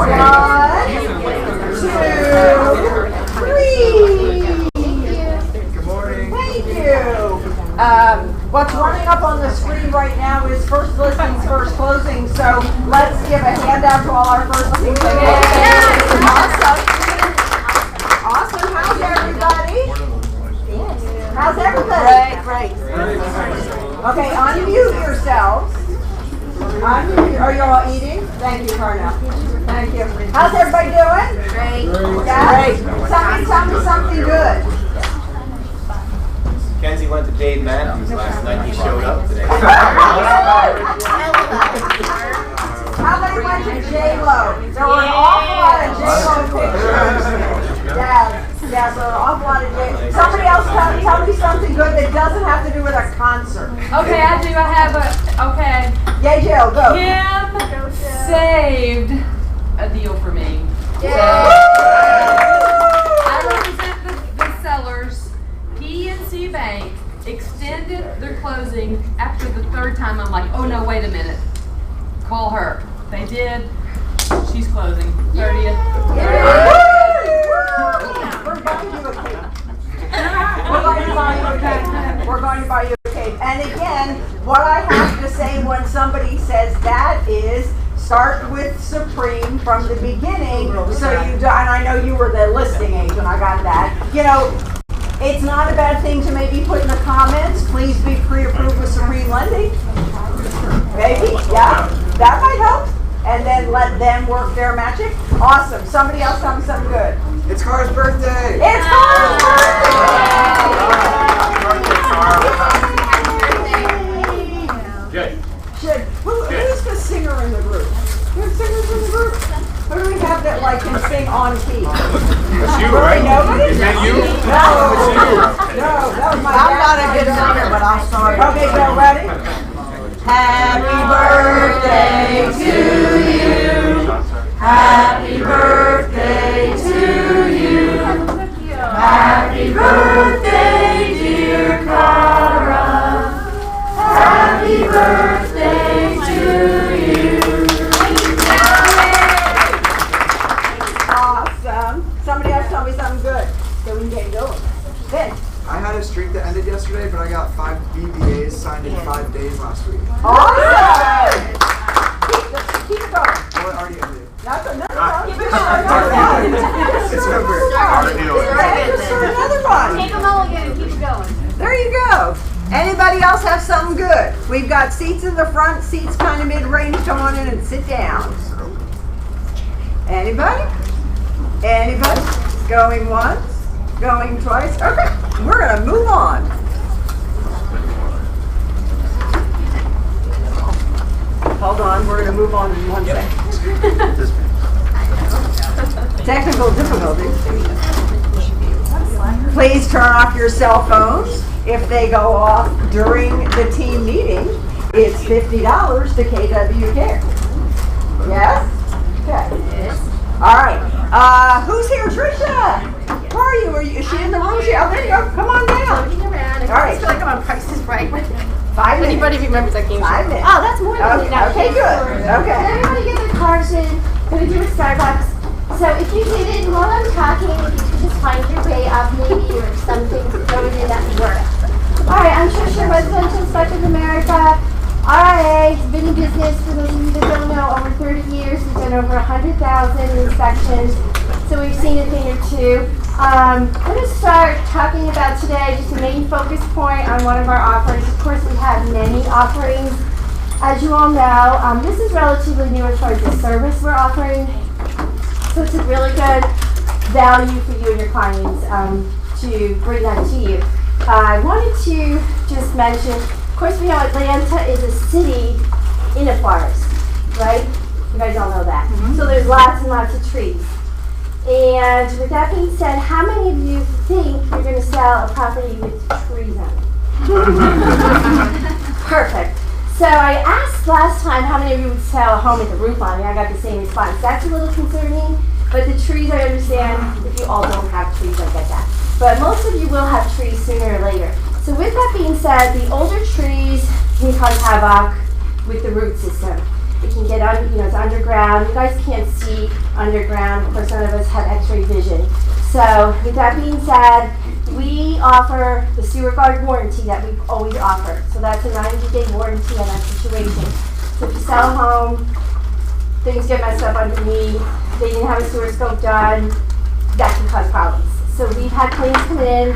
Good morning. Thank you. What's running up on the screen right now is first listings, first closing. So let's give a handout to all our first listings. Awesome. Awesome. How's everybody? How's everybody? Great. Okay, unmute yourselves. Are you all eating? Thank you, Carnell. Thank you. How's everybody doing? Great. Yeah? Great. Somebody tell me something good. Kenzie went to Dave Matthews last night. He showed up today. How many went to J-Lo? There were an awful lot of J-Lo pictures. Yeah, so an awful lot of J-Lo. Somebody else tell me something good that doesn't have to do with a concert. Okay, I do. I have okay. Yay, Jill, go. Kim saved a deal for me. I represent the sellers. PNC Bank extended their closing after the third time. I'm like, oh no, wait a minute. Call her. They did. She's closing. 30th. We're going to do a cake. We're going to buy you a cake. We're going to buy you a cake. And again, what I have to say when somebody says that is start with Supreme from the beginning. So you do, and I know you were the listing agent. I got that. You know, it's not a bad thing to maybe put in the comments, please be pre-approved with Supreme Lending. Maybe, yeah, that might help. And then let them work their magic. Awesome. Somebody else tell me something good. It's Car's birthday. It's Car's birthday! Good. Who's the singer in the group? Who's singers in the group? Who do we have that like can sing on key? It's you, right? Nobody? Is that you? No, it's you. No, that was my I'm not a good singer, but I'll start. Okay, so ready? Happy birthday to you. Happy birthday to you. Happy birthday, dear Cara. Happy birthday to you. Awesome. Somebody else tell me something good so we can get going. Then. I had a streak that ended yesterday, but I got 5 BBAs signed in 5 days last week. Awesome! Keep it going. Well, it already ended. That's another one. Keep it It's over. Another one. Take a mulligan and keep going. There you go. Anybody else have something good? We've got seats in the front, seats kind of mid-range. Come on in and sit down. Anybody? Anybody? Going once? Going twice? Okay, we're going to move on. Hold on, we're going to move on in 1 second. Technical difficulties. Please turn off your cell phones. If they go off during the team meeting, it's $50 to KW Care. Yes? Okay. All right. Who's here? Trisha! Where are you? Is she in the room? Oh, there you go. Come on down. Looking around. All right. I feel like I'm on Price is Right. 5 minutes. Anybody remembers that game? 5 minutes. Oh, that's more than enough. Okay, good. Okay. Everybody get their cars in. Gonna do a Starbucks. So if you did it while I'm talking, if you could just find your way up maybe or something to throw it in, that would work. Alright, I'm Trisha, Residential Inspector of America. RIA, has been in business for those of you that don't know, over 30 years. We've done over 100,000 inspections. So we've seen a thing or two. I'm going to start talking about today just a main focus point on one of our offerings. Of course, we have many offerings. As you all know, this is relatively new as far as the service we're offering. So it's a really good value for you and your clients to bring that to you. I wanted to just mention, of course, we know Atlanta is a city in a forest, right? You guys all know that. Mm-hmm. So there's lots and lots of trees. And with that being said, how many of you think you're going to sell a property with trees on it? Perfect. So I asked last time how many of you would sell a home with a roof on it. I got the same response. That's a little concerning, but the trees I understand. If you all don't have trees, I get that. But most of you will have trees sooner or later. So with that being said, the older trees can cause havoc with the root system. It can get it's underground. You guys can't see underground. Of course, none of us have x-ray vision. So with that being said, we offer the sewer guard warranty that we've always offered. So that's a 90-day warranty on that situation. So if you sell a home, things get messed up underneath, they didn't have a sewer scope done, that can cause problems. So we've had claims come in.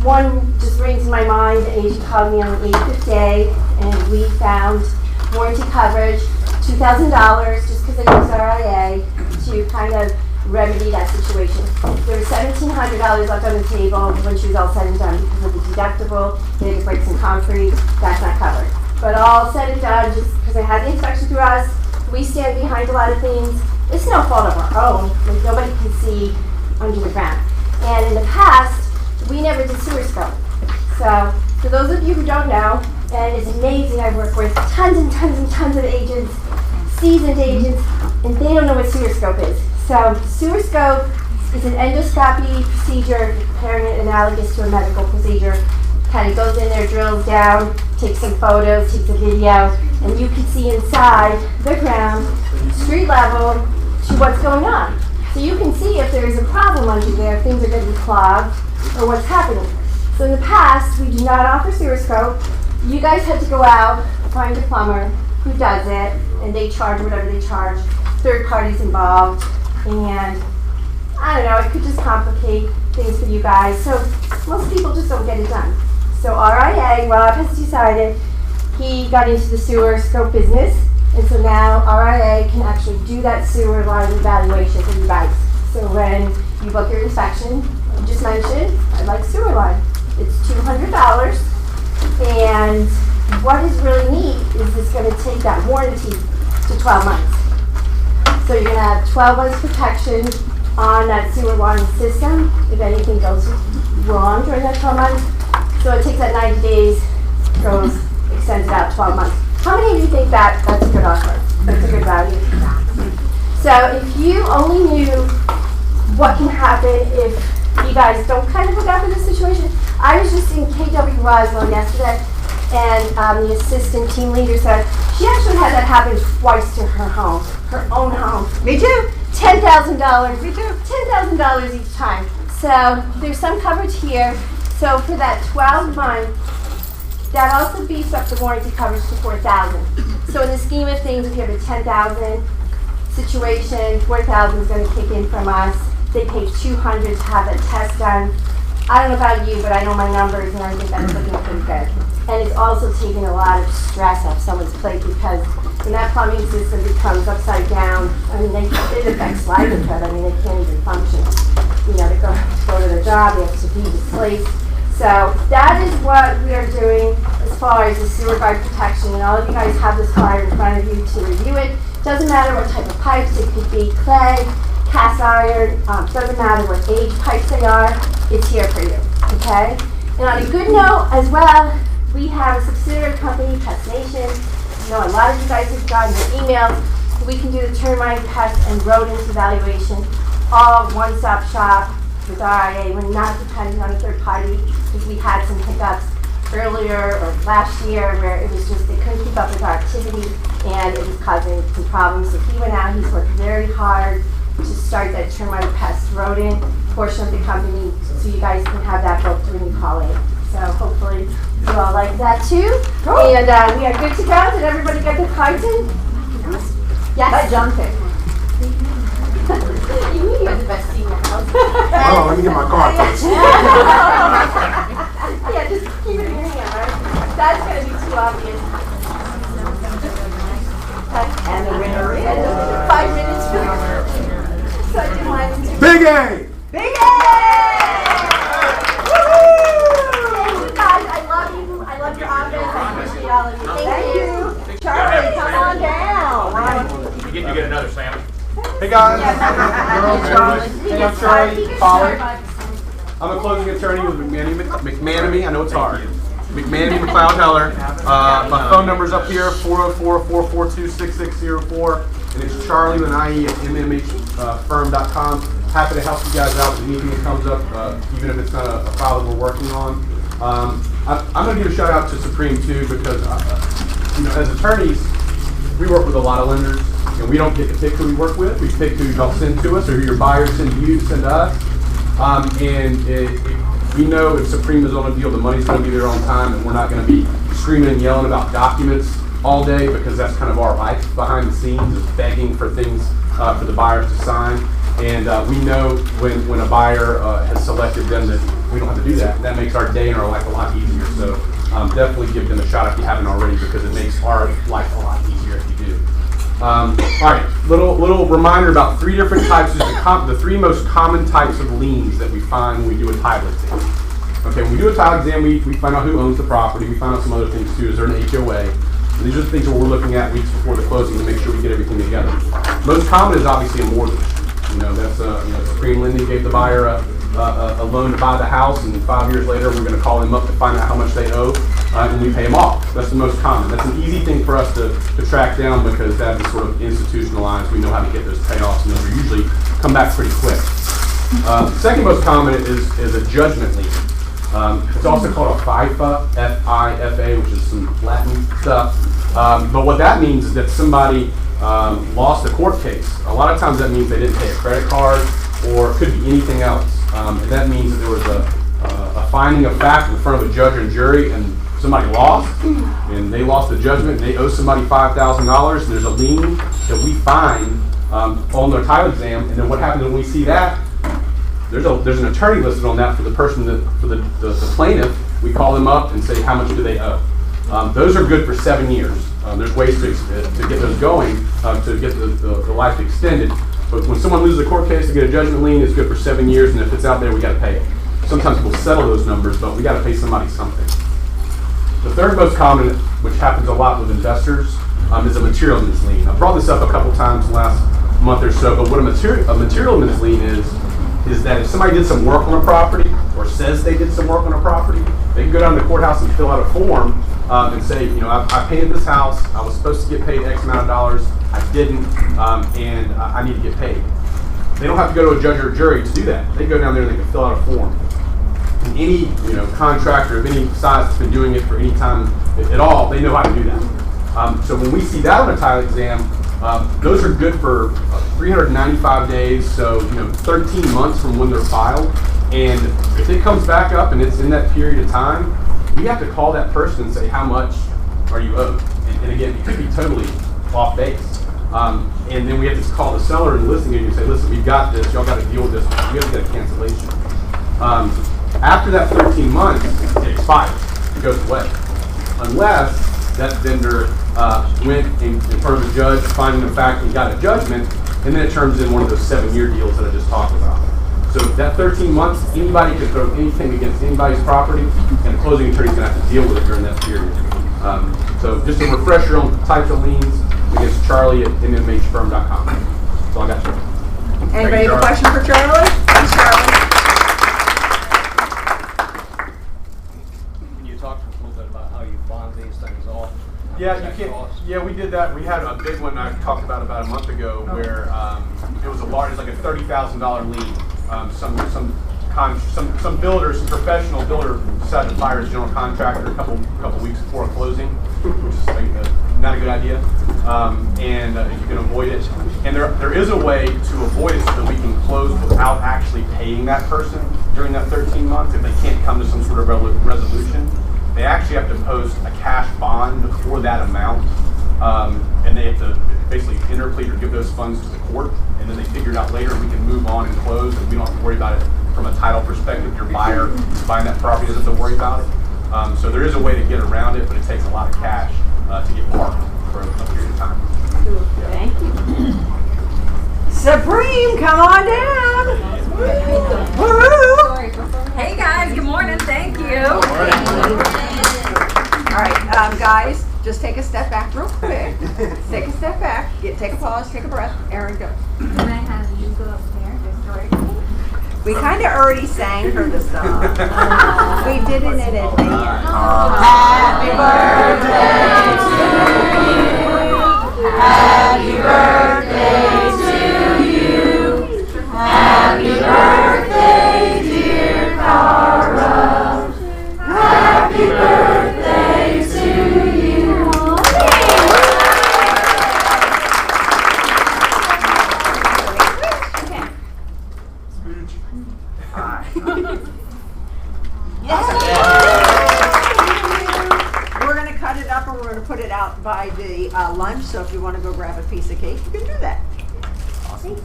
One just rings in my mind. The agent called me on the 8th day, and we found warranty coverage, $2,000, just because it was RIA, to kind of remedy that situation. There was $1,700 left on the table when she was all said and done because of the deductible. They had to break some concrete. That's not covered. But all said and done, just because they had the inspection through us, we stand behind a lot of things. It's no fault of our own. Like, nobody can see under the ground. And in the past, we never did sewer scope. So for those of you who don't know, and it's amazing, I work with tons and tons and tons of agents, seasoned agents, and they don't know what sewer scope is. So sewer scope is an endoscopy procedure, comparing it analogous to a medical procedure. Kind of goes in there, drills down, takes some photos, takes a video, and you can see inside the ground, street level, to what's going on. So you can see if there is a problem under there, things are going to be clogged, or what's happening. So in the past, we do not offer sewer scope. You guys had to go out, find a plumber who does it, and they charge whatever they charge. Third parties involved, and I don't know, it could just complicate things for you guys. So most people just don't get it done. So RIA, Rob has decided he got into the sewer scope business, and so now RIA can actually do that sewer line evaluation for you guys. So when you book your inspection, you just mentioned, I'd like sewer line. It's $200, and what is really neat is it's going to take that warranty to 12 months. So you're going to have 12 months protection on that sewer line system if anything goes wrong during that 12 months. So it takes that 90 days, extends it out 12 months. How many of you think that's a good offer? That's a good value? So if you only knew what can happen if you guys don't kind of look out for this situation. I was just in KW Roswell yesterday, and the assistant team leader said she actually had that happen twice to her home, her own home. Me too. $10,000. Me too. $10,000 each time. So there's some coverage here. So for that 12 months, that also beefs up the warranty coverage to $4,000. So in the scheme of things, if you have a $10,000 situation, $4,000 is going to kick in from us. They pay $200 to have that test done. I don't know about you, but I know my numbers, and I think that's looking pretty good. And it's also taking a lot of stress off someone's plate, because when that plumbing system becomes upside down, I mean, it affects livelihood. I mean, they can't even function. You know, they go to their job, they have to be displaced. So that is what we are doing as far as the sewer guard protection. And all of you guys have this flyer in front of you to review it. Doesn't matter what type of pipes, it could be clay, cast iron, doesn't matter what age pipes they are, it's here for you, okay? And on a good note as well, we have a subsidiary company, Pest Nation. I know a lot of you guys have gotten your emails. We can do the termite, pest, and rodent evaluation, all one-stop shop with RIA. We're not dependent on a third party, because we had some hiccups earlier or last year where it was just, they couldn't keep up with our activity and it was causing some problems. So he went out, he's worked very hard to start that termite, pest, rodent portion of the company, so you guys can have that booked when you call in. So hopefully you all like that too. And we are good to go. Did everybody get the cards in? Yes? Let John pick. You knew you were the best team in the house. Oh, let me get my card first. Yeah, just keep it in your hand, right? That's going to be too obvious. And the winner is 5 minutes for so I didn't want to. Big A! Big A! Thank you guys. I love you. I love your office. I appreciate all of you. Thank you. Charlie, come on down. You get another sandwich. Hey guys! Charlie. Hey, I'm Charlie Pollard. I'm a closing attorney with McManamy. I know it's hard. McManamy, McLeod Heller. My phone number's up here, 404-442-6604. And it's Charlie with an IE at mmhfirm.com. Happy to help you guys out with anything that comes up, even if it's not a file that we're working on. I'm going to give a shout out to Supreme too, because you know, as attorneys, we work with a lot of lenders, and we don't get to pick who we work with. We pick who y'all send to us, or who your buyers send you to send to us. We know if Supreme is on a deal, the money's going to be there on time, and we're not going to be screaming and yelling about documents all day, because that's kind of our life behind the scenes, is begging for things for the buyers to sign. And we know when a buyer has selected them that we don't have to do that. That makes our day and our life a lot easier. So definitely give them a shot if you haven't already, because it makes our life a lot easier if you do. All right, little reminder about three different types, the three most common types of liens that we find when we do a title exam. Okay, when we do a title exam, we find out who owns the property. We find out some other things too. Is there an HOA? And these are the things that we're looking at weeks before the closing to make sure we get everything together. Most common is obviously a mortgage. That's Supreme Lending gave the buyer a loan to buy the house, and 5 years later we're going to call them up to find out how much they owe, and we pay them off. That's the most common. That's an easy thing for us to track down, because that is sort of institutionalized. We know how to get those payoffs, and those are usually come back pretty quick. Second most common is a judgment lien. It's also called a FIFA, F-I-F-A, which is some Latin stuff. But what that means is that somebody lost a court case. A lot of times that means they didn't pay a credit card, or it could be anything else. And that means that there was a finding of fact in front of a judge and jury, and somebody lost, and they lost the judgment, and they owe somebody $5,000, and there's a lien that we find on their title exam. And then what happens when we see that? There's an attorney listed on that for the person for the plaintiff. We call them up and say, how much do they owe? Those are good for 7 years. There's ways to get those going, to get the life extended. But when someone loses a court case to get a judgment lien, it's good for 7 years, and if it's out there, we got to pay it. Sometimes we'll settle those numbers, but we got to pay somebody something. The third most common, which happens a lot with investors, is a material lien. I've brought this up a couple times in the last month or so, but what a material lien is that if somebody did some work on a property, or says they did some work on a property, they can go down to the courthouse and fill out a form and say, I painted this house, I was supposed to get paid X amount of dollars, I didn't, and I need to get paid. They don't have to go to a judge or a jury to do that. They go down there and they can fill out a form. And any contractor of any size that's been doing it for any time at all, they know how to do that. So when we see that on a title exam, those are good for 395 days, so 13 months from when they're filed. And if it comes back up and it's in that period of time, we have to call that person and say, how much are you owed? And again, it could be totally off base. And then we have to call the seller and listing agent and say, listen, we've got this, y'all got to deal with this, we have to get a cancellation. After that 13 months, it expires, it goes away. Unless that vendor went in front of a judge, finding the fact and got a judgment, and then it turns in one of those 7-year deals that I just talked about. So that 13 months, anybody can throw anything against anybody's property, and the closing attorney's going to have to deal with it during that period. So just a refresher on types of liens against Charlie at mmhfirm.com. That's all I got, Charlie. Anybody have a question for Charlie? Thanks, Charlie. Can you talk to us a little bit about how you bond these things off? Yeah, you can. Yeah, we did that. We had a big one I talked about a month ago, where it was like a $30,000 lien. Some builder, some professional builder decided to fire his general contractor a couple weeks before closing, which is not a good idea. And if you can avoid it, and there is a way to avoid it so that we can close without actually paying that person during that 13 months if they can't come to some sort of resolution. They actually have to post a cash bond for that amount, and they have to basically interplead or give those funds to the court, and then they figure it out later. We can move on and close, and we don't have to worry about it from a title perspective. Your buyer who's buying that property doesn't have to worry about it. So there is a way to get around it, but it takes a lot of cash to get parked for a period of time. Yeah. Thank you. Supreme, come on down. Woo! Hey guys, good morning, thank you. All right, guys, just take a step back real quick. Take a step back. Take a pause. Take a breath. Aaron, go. Can I have you go up there? We kind of already sang her the song. We did it in advance. Happy birthday to you. Happy birthday to you. Happy birthday, dear Cara. Happy birthday to you. by the lunch, so if you want to go grab a piece of cake, you can do that.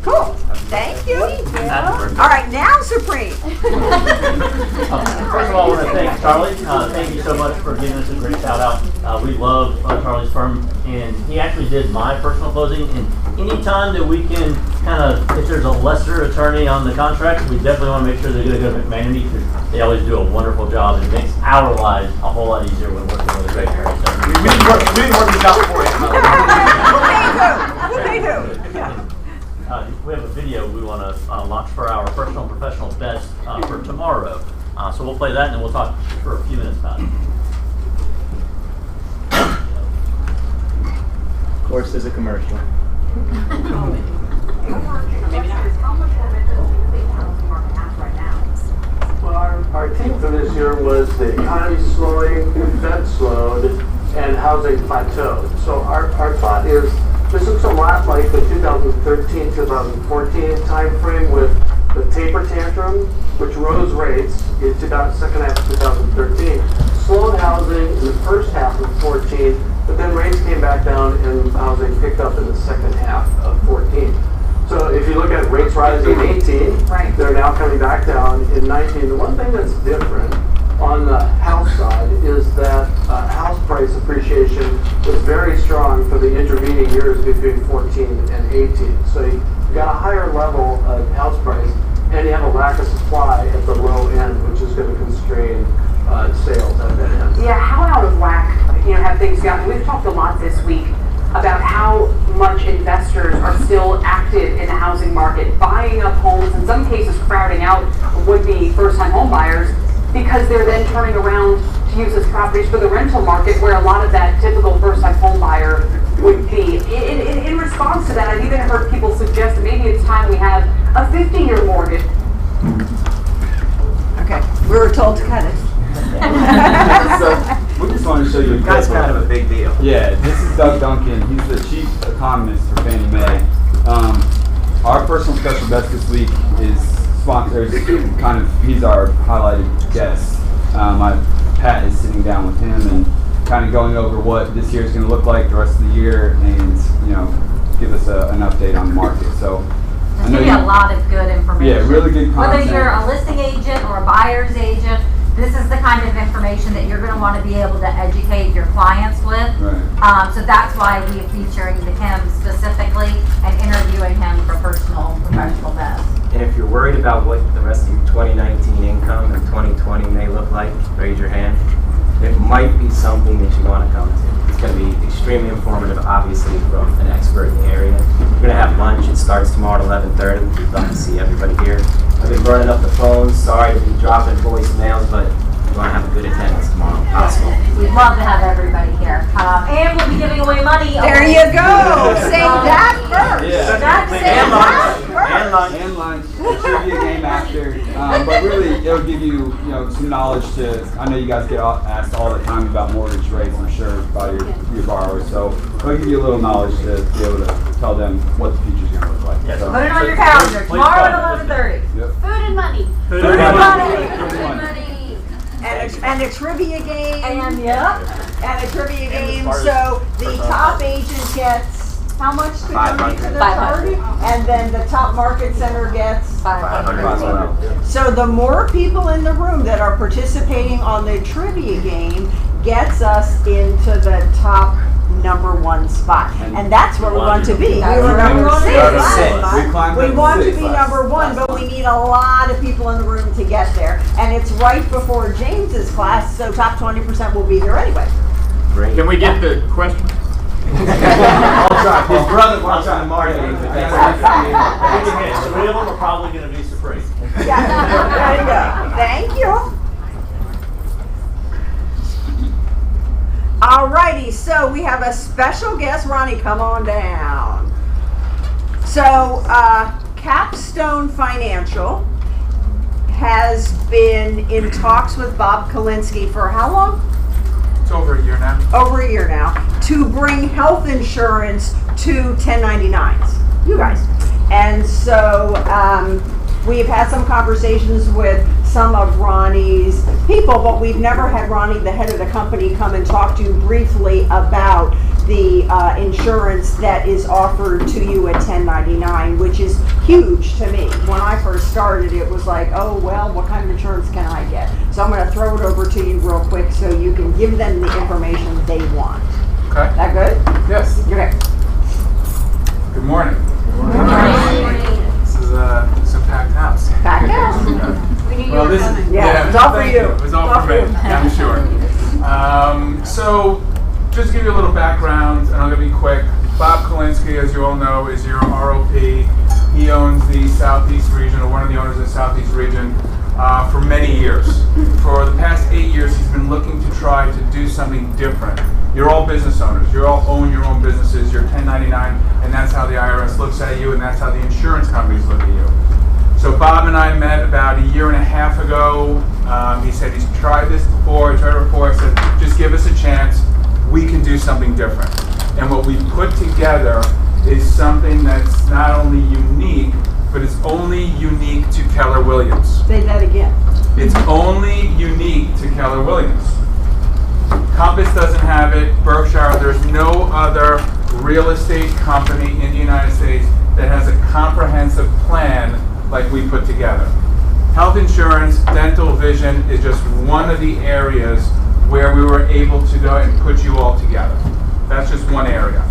Cool. Thank you. All right, now Supreme. First of all, I want to thank Charlie. Thank you so much for giving us a great shout out. We love Charlie's firm, and he actually did my personal closing. And anytime that we can kind of, if there's a lesser attorney on the contract, we definitely want to make sure they're going to go to McManamy because they always do a wonderful job, and it makes our lives a whole lot easier when working with a great attorney. So, We didn't work this out for you. Who they do? Yeah. we have a video we want to launch for our personal and professional best for tomorrow. So we'll play that and then we'll talk for a few minutes about it. Of course, there's a commercial. Well, our theme for this year was the economy slowing, Fed slowed, and housing plateaued. So our thought is this looks a lot like the 2013-2014 time frame with the taper tantrum, which rose rates in second half of 2013, slowed housing in the first half of 14, but then rates came back down and housing picked up in the second half of 14. So if you look at rates rising in 18, right, they're now coming back down in 19. The one thing that's different on the house side is that house price appreciation was very strong for the intervening years between 14 and 18. So you got a higher level of house price, and you have a lack of supply at the low end, which is going to constrain sales at that end. Yeah, how out of whack, have things gotten? We've talked a lot this week about how much investors are still active in the housing market, buying up homes, in some cases crowding out would-be first-time home buyers, because they're then turning around to use as properties for the rental market, where a lot of that typical first-time home buyer would be. In response to that, I've even heard people suggest that maybe it's time we have a 50-year mortgage. Okay, we were told to cut it. We just wanted to show you a That's clip kind of a big deal. Yeah, this is Doug Duncan. He's the chief economist for Fannie Mae. Our personal special best this week is sponsored, he's our highlighted guest. Pat is sitting down with him and kind of going over what this year is going to look like the rest of the year and, give us an update on the market. So There's going to be a lot of good information. Yeah, really good content. Whether you're a listing agent or a buyer's agent, this is the kind of information that you're going to want to be able to educate your clients with. Right. So that's why we're featuring him specifically and interviewing him for personal and professional best. And if you're worried about what the rest of your 2019 income and 2020 may look like, raise your hand. It might be something that you want to come to. It's going to be extremely informative, obviously, from an expert in the area. We're going to have lunch. It starts tomorrow at 11:30. We'd love to see everybody here. I've been burning up the phones. Sorry to be dropping voicemails, but we want to have a good attendance tomorrow. Possible. We'd love to have everybody here. And we'll be giving away money. There you go. Say that first. Yeah. That's And lunch. And lunch. The trivia game after. But really, it'll give you, some knowledge to. I know you guys get asked all the time about mortgage rates, I'm sure, by your borrowers. So it'll give you a little knowledge to be able to tell them what the future's going to look like. Yes. So, Put it on your calendar. Tomorrow at 11:30. yep. Food and money. Food and money. And a trivia game. And yep. And a trivia game. as So the top agent gets how much to donate to the 500. charity? And then the top market center gets 500. So the more people in the room that are participating on the trivia game gets us into the top #1 spot. And that's where we want to be. We were number 6 last time. We want to be #1, but we need a lot of people in the room to get there. And it's right before James's class, so top 20% will be there anyway. Great. Can we get the question? I'll try. His brother wants on the marketing, but that's Three of them are probably going to be supreme. Yeah, there you go. Thank you. Alrighty, so we have a special guest. Ronnie, come on down. So, Capstone Financial has been in talks with Bob Kalinsky for how long? It's over a year now. Over a year now, to bring health insurance to 1099s. You guys. And so, we've had some conversations with some of Ronnie's people, but we've never had Ronnie, the head of the company, come and talk to you briefly about the insurance that is offered to you at 1099, which is huge to me. When I first started, it was like, oh, well, what kind of insurance can I get? So I'm going to throw it over to you real quick so you can give them the information they want. Okay. That good? Yes. Okay. Good morning. Good morning. This is a packed house. Packed house. We knew you Well, were this coming. Yeah, it's all for thank you. It was all for me, I'm sure. So, just to give you a little background, and I'm going to be quick. Bob Kalinsky, as you all know, is your ROP. He owns the Southeast region, or one of the owners of the Southeast region, for many years. For the past 8 years, he's been looking to try to do something different. You're all business owners. You all own your own businesses. You're 1099, and that's how the IRS looks at you, and that's how the insurance companies look at you. So Bob and I met about 1.5 years ago. He said he's tried this before. He tried it before. I said, just give us a chance. We can do something different. And what we put together is something that's not only unique, but it's only unique to Keller Williams. Say that again. It's only unique to Keller Williams. Compass doesn't have it. Berkshire, there's no other real estate company in the United States that has a comprehensive plan like we put together. Health insurance, dental, vision is just one of the areas where we were able to go and put you all together. That's just one area.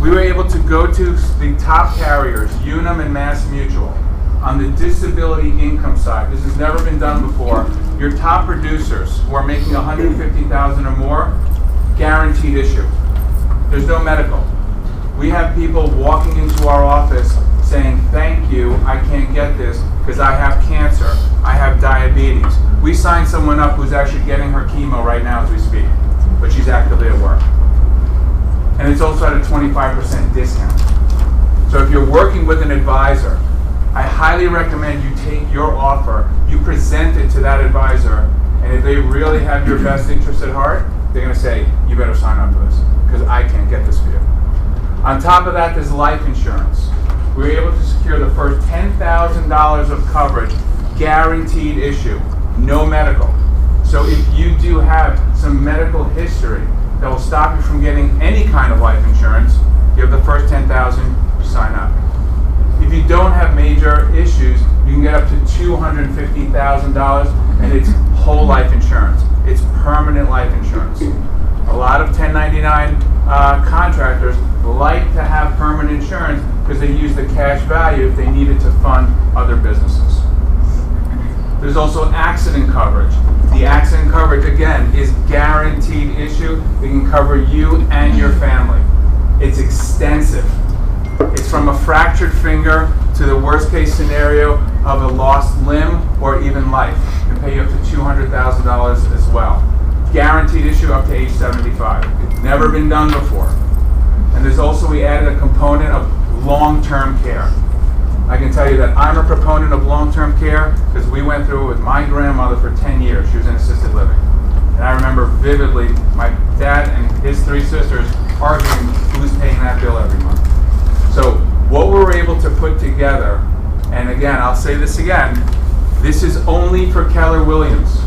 We were able to go to the top carriers, Unum and Mass Mutual, on the disability income side. This has never been done before. Your top producers who are making $150,000 or more, guaranteed issue. There's no medical. We have people walking into our office saying, thank you, I can't get this because I have cancer, I have diabetes. We signed someone up who's actually getting her chemo right now as we speak, but she's actively at work. And it's also at a 25% discount. So if you're working with an advisor, I highly recommend you take your offer, you present it to that advisor, and if they really have your best interest at heart, they're going to say, you better sign up for this, because I can't get this for you. On top of that, there's life insurance. We were able to secure the first $10,000 of coverage, guaranteed issue, no medical. So if you do have some medical history that will stop you from getting any kind of life insurance, you have the first $10,000, you sign up. If you don't have major issues, you can get up to $250,000, and it's whole life insurance. It's permanent life insurance. A lot of 1099 contractors like to have permanent insurance because they use the cash value if they need it to fund other businesses. There's also accident coverage. The accident coverage, again, is guaranteed issue. It can cover you and your family. It's extensive. It's from a fractured finger to the worst case scenario of a lost limb or even life. It can pay you up to $200,000 as well. Guaranteed issue up to age 75. It's never been done before. And there's also, we added a component of long-term care. I can tell you that I'm a proponent of long-term care because we went through it with my grandmother for 10 years. She was in assisted living. And I remember vividly my dad and his 3 sisters arguing who's paying that bill every month. So what we were able to put together, and again, I'll say this again, this is only for Keller Williams.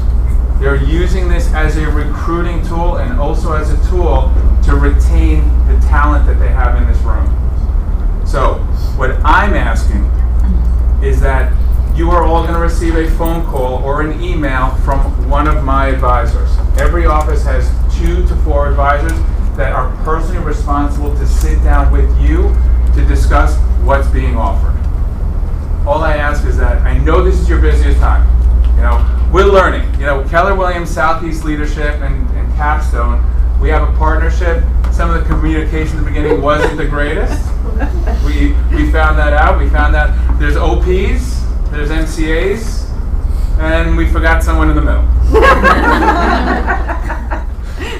They're using this as a recruiting tool and also as a tool to retain the talent that they have in this room. So what I'm asking is that you are all going to receive a phone call or an email from one of my advisors. Every office has 2 to 4 advisors that are personally responsible to sit down with you to discuss what's being offered. All I ask is that I know this is your busiest time. You know, we're learning. You know, Keller Williams Southeast Leadership and Capstone, we have a partnership. Some of the communication in the beginning wasn't the greatest. We found that out. We found that there's OPs, there's MCAs, and we forgot someone in the middle.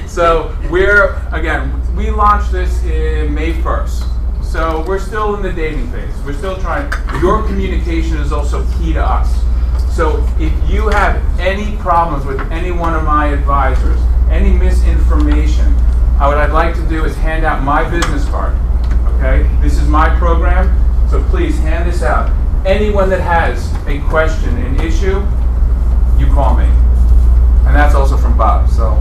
So we launched this in May 1st. So we're still in the dating phase. We're still trying. Your communication is also key to us. So if you have any problems with any one of my advisors, any misinformation, what I'd like to do is hand out my business card. Okay? This is my program, so please hand this out. Anyone that has a question, an issue, you call me. And that's also from Bob. So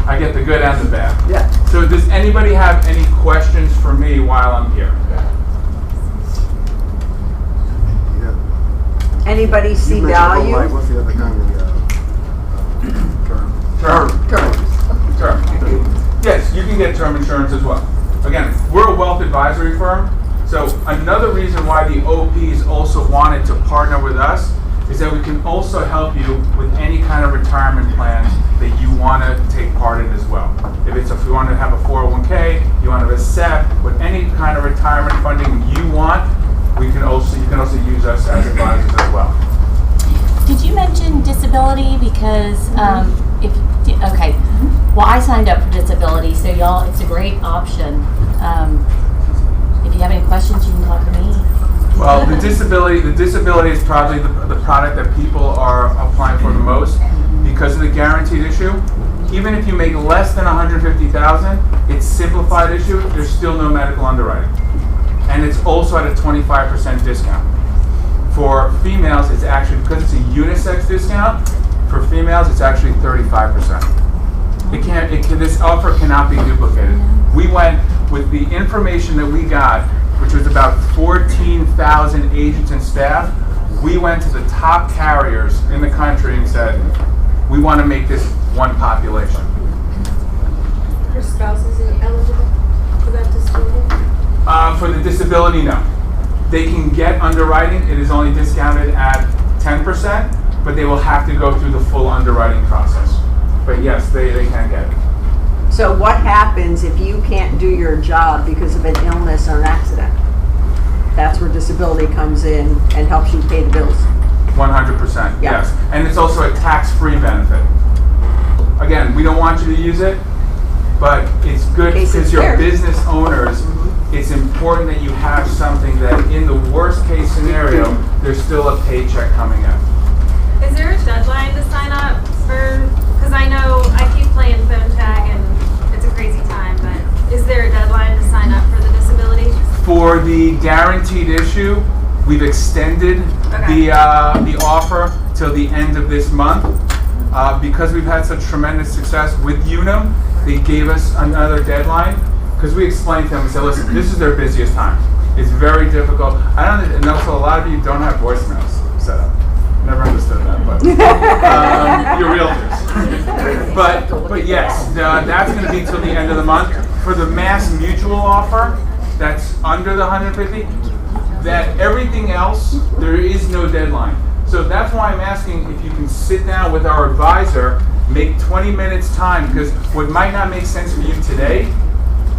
I get the good and the bad. Yeah. So does anybody have any questions for me while I'm here? Anybody see value? What's the other kind of Term. Yes, you can get term insurance as well. Again, we're a wealth advisory firm, so another reason why the OPs also wanted to partner with us is that we can also help you with any kind of retirement plans that you want to take part in as well. If you want to have a 401k, you want to have a SEP, with any kind of retirement funding you want, you can also use us as advisors as well. Did you mention disability? Because okay, well, I signed up for disability, so y'all, it's a great option. If you have any questions, you can talk to me. Well, the disability is probably the product that people are applying for the most because of the guaranteed issue. Even if you make less than $150,000, it's simplified issue. There's still no medical underwriting, and it's also at a 25% discount. For females, it's actually, because it's a unisex discount. For females, it's actually 35%. This offer cannot be duplicated. We went with the information that we got, which was about 14,000 agents and staff. We went to the top carriers in the country and said, we want to make this one population. Your spouse isn't eligible for that disability? For the disability, no. They can get underwriting. It is only discounted at 10%, but they will have to go through the full underwriting process. But yes, they can get it. So what happens if you can't do your job because of an illness or an accident? That's where disability comes in and helps you pay the bills. 100%, Yeah. yes. And it's also a tax-free benefit. Again, we don't want you to use it, but it's good because you're business owners. It's important that you have something that in the worst case scenario, there's still a paycheck coming in. Is there a deadline to sign up for, because I know I keep playing phone tag and it's a crazy time, but is there a deadline to sign up for the disability? For the guaranteed issue, we've extended the offer till the end of this month. Because we've had such tremendous success with Unum, they gave us another deadline because we explained to them, we said, listen, this is their busiest time. It's very difficult. And also a lot of you don't have voicemails set up. Never understood that, but you're realtors. But yes, that's going to be till the end of the month. For the Mass Mutual offer, that's under the 150. That everything else, there is no deadline. So that's why I'm asking if you can sit down with our advisor, make 20 minutes time, because what might not make sense for you today,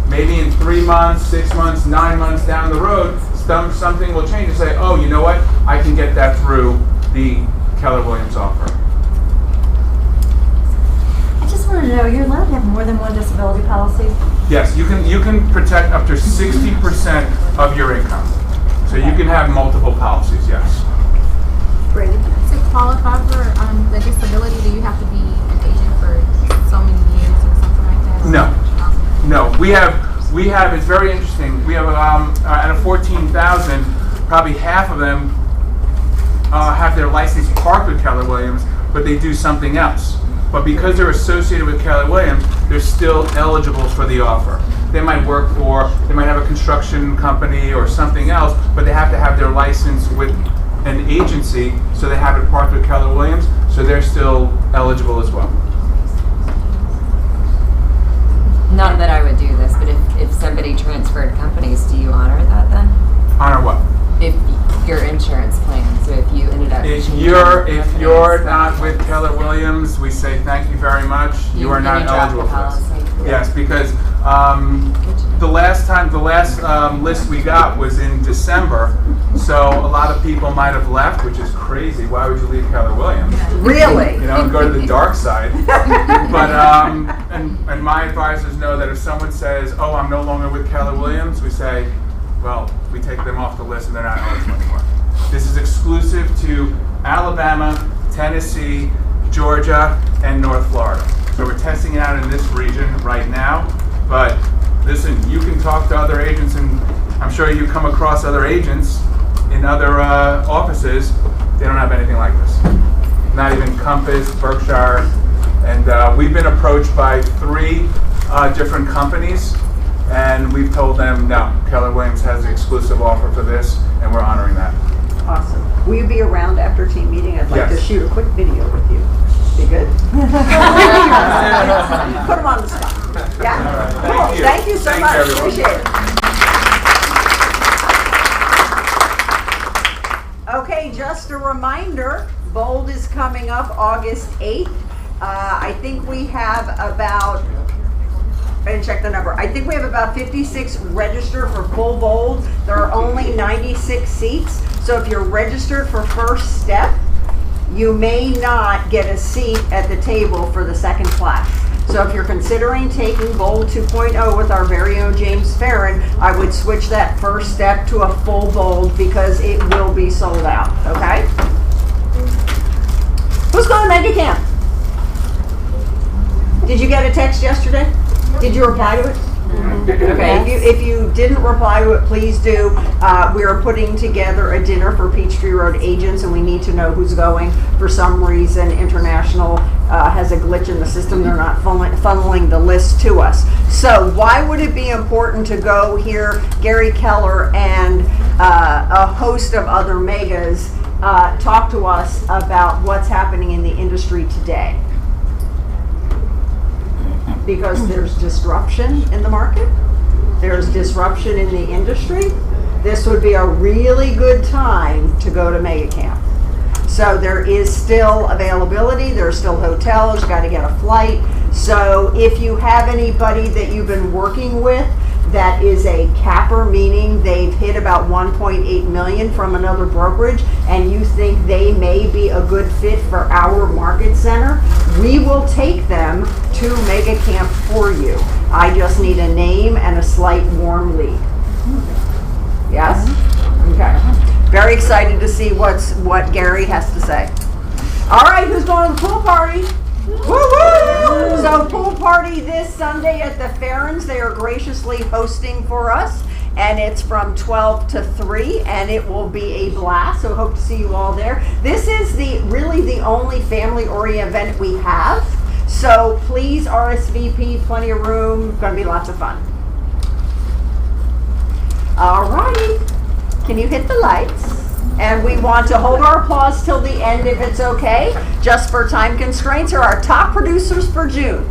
maybe in 3 months, 6 months, 9 months down the road, something will change and say, oh, you know what? I can get that through the Keller Williams offer. I just want to know, you're allowed to have more than one disability policy? Yes, you can protect up to 60% of your income. So you can have multiple policies, yes. To qualify for the disability, do you have to be an agent for so many years or something like that? No. We have, it's very interesting. We have, out of 14,000, probably half of them have their license parked with Keller Williams, but they do something else. But because they're associated with Keller Williams, they're still eligible for the offer. They might have a construction company or something else, but they have to have their license with an agency, so they have it parked with Keller Williams, so they're still eligible as well. Not that I would do this, but if somebody transferred companies, do you honor that then? Honor what? If your insurance plan, so if you ended up... If you're not with Keller Williams, we say thank you very much. You are not eligible for this. Yes, because the last list we got was in December, so a lot of people might have left, which is crazy. Why would you leave Keller Williams? Really? Go to the dark side. But and my advisors know that if someone says, "Oh, I'm no longer with Keller Williams," we say, "Well, we take them off the list and they're not eligible anymore." This is exclusive to Alabama, Tennessee, Georgia, and North Florida. So we're testing it out in this region right now. But listen, you can talk to other agents, and I'm sure you come across other agents in other offices. They don't have anything like this. Not even Compass, Berkshire, And we've been approached by 3 different companies, and we've told them, no, Keller Williams has the exclusive offer for this, and we're honoring that. Awesome. Will you be around after team meeting? I'd like to Yes. shoot a quick video with you. Be good? Put them on the spot. Yeah? Cool. Thank you so Thanks, much. everyone. Appreciate it. Okay, just a reminder, Bold is coming up August 8th. I think we have about, I didn't check the number. I think we have about 56 registered for full Bold. There are only 96 seats. So if you're registered for first step, you may not get a seat at the table for the second class. So if you're considering taking Bold 2.0 with our very own James Farron, I would switch that first step to a full Bold because it will be sold out, okay? Who's going to Mega Camp? Did you get a text yesterday? Did you reply to it? Okay, if you didn't reply to it, please do. We are putting together a dinner for Peachtree Road agents, and we need to know who's going. For some reason, International has a glitch in the system. They're not funneling the list to us. So why would it be important to go hear Gary Keller and a host of other megas talk to us about what's happening in the industry today? Because there's disruption in the market, there's disruption in the industry. This would be a really good time to go to Mega Camp. So there is still availability, there's still hotels, you got to get a flight. So if you have anybody that you've been working with that is a capper, meaning they've hit about 1.8 million from another brokerage, and you think they may be a good fit for our market center, we will take them to Mega Camp for you. I just need a name and a slight warm lead. Yes? Okay. Very excited to see what Gary has to say. All right, who's going to the pool party? Woo-woo! So pool party this Sunday at the Farrens. They are graciously hosting for us, and it's from 12 to 3, and it will be a blast. So hope to see you all there. This is really the only family-oriented event we have. So please RSVP, plenty of room. Going to be lots of fun. All right. Can you hit the lights? And we want to hold our applause till the end if it's okay. Just for time constraints, are our top producers for June.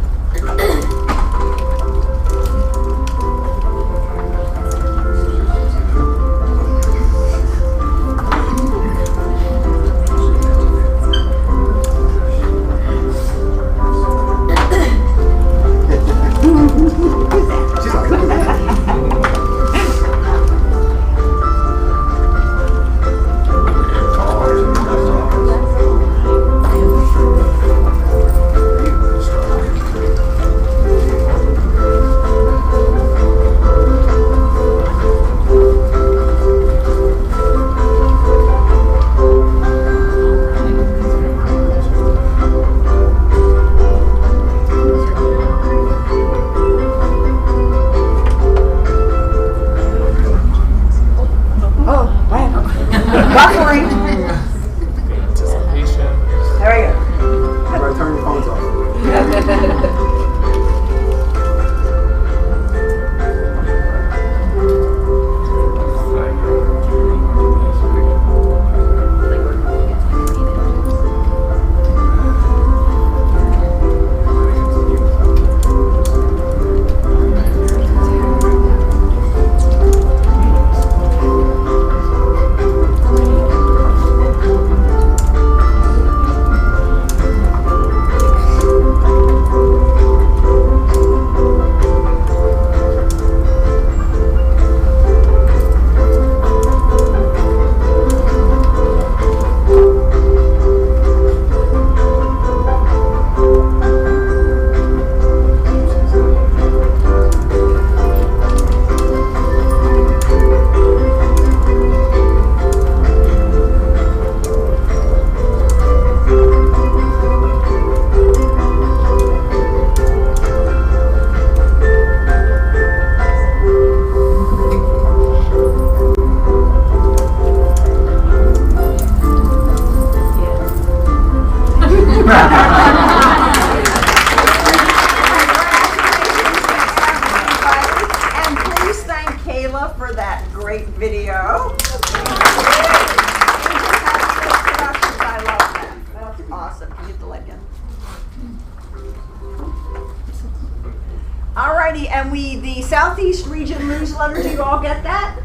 newsletter. Do you all get that?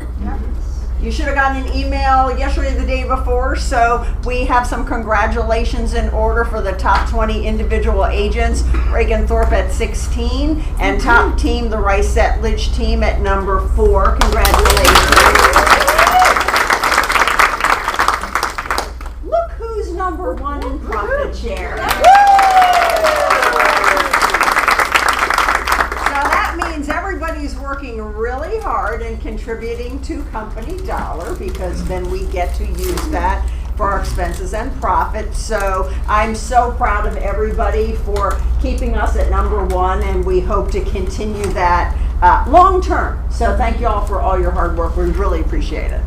You should have gotten an email yesterday or the day before. So we have some congratulations in order for the top 20 individual agents. Reagan Thorpe at 16 and top team, the Rice Settlage team at number 4. Congratulations. Look who's number 1 in profit share. Everybody's working really hard and contributing to company dollar, because then we get to use that for our expenses and profit. So I'm so proud of everybody for keeping us at number 1, and we hope to continue that long term. So thank you all for all your hard work. We really appreciate it.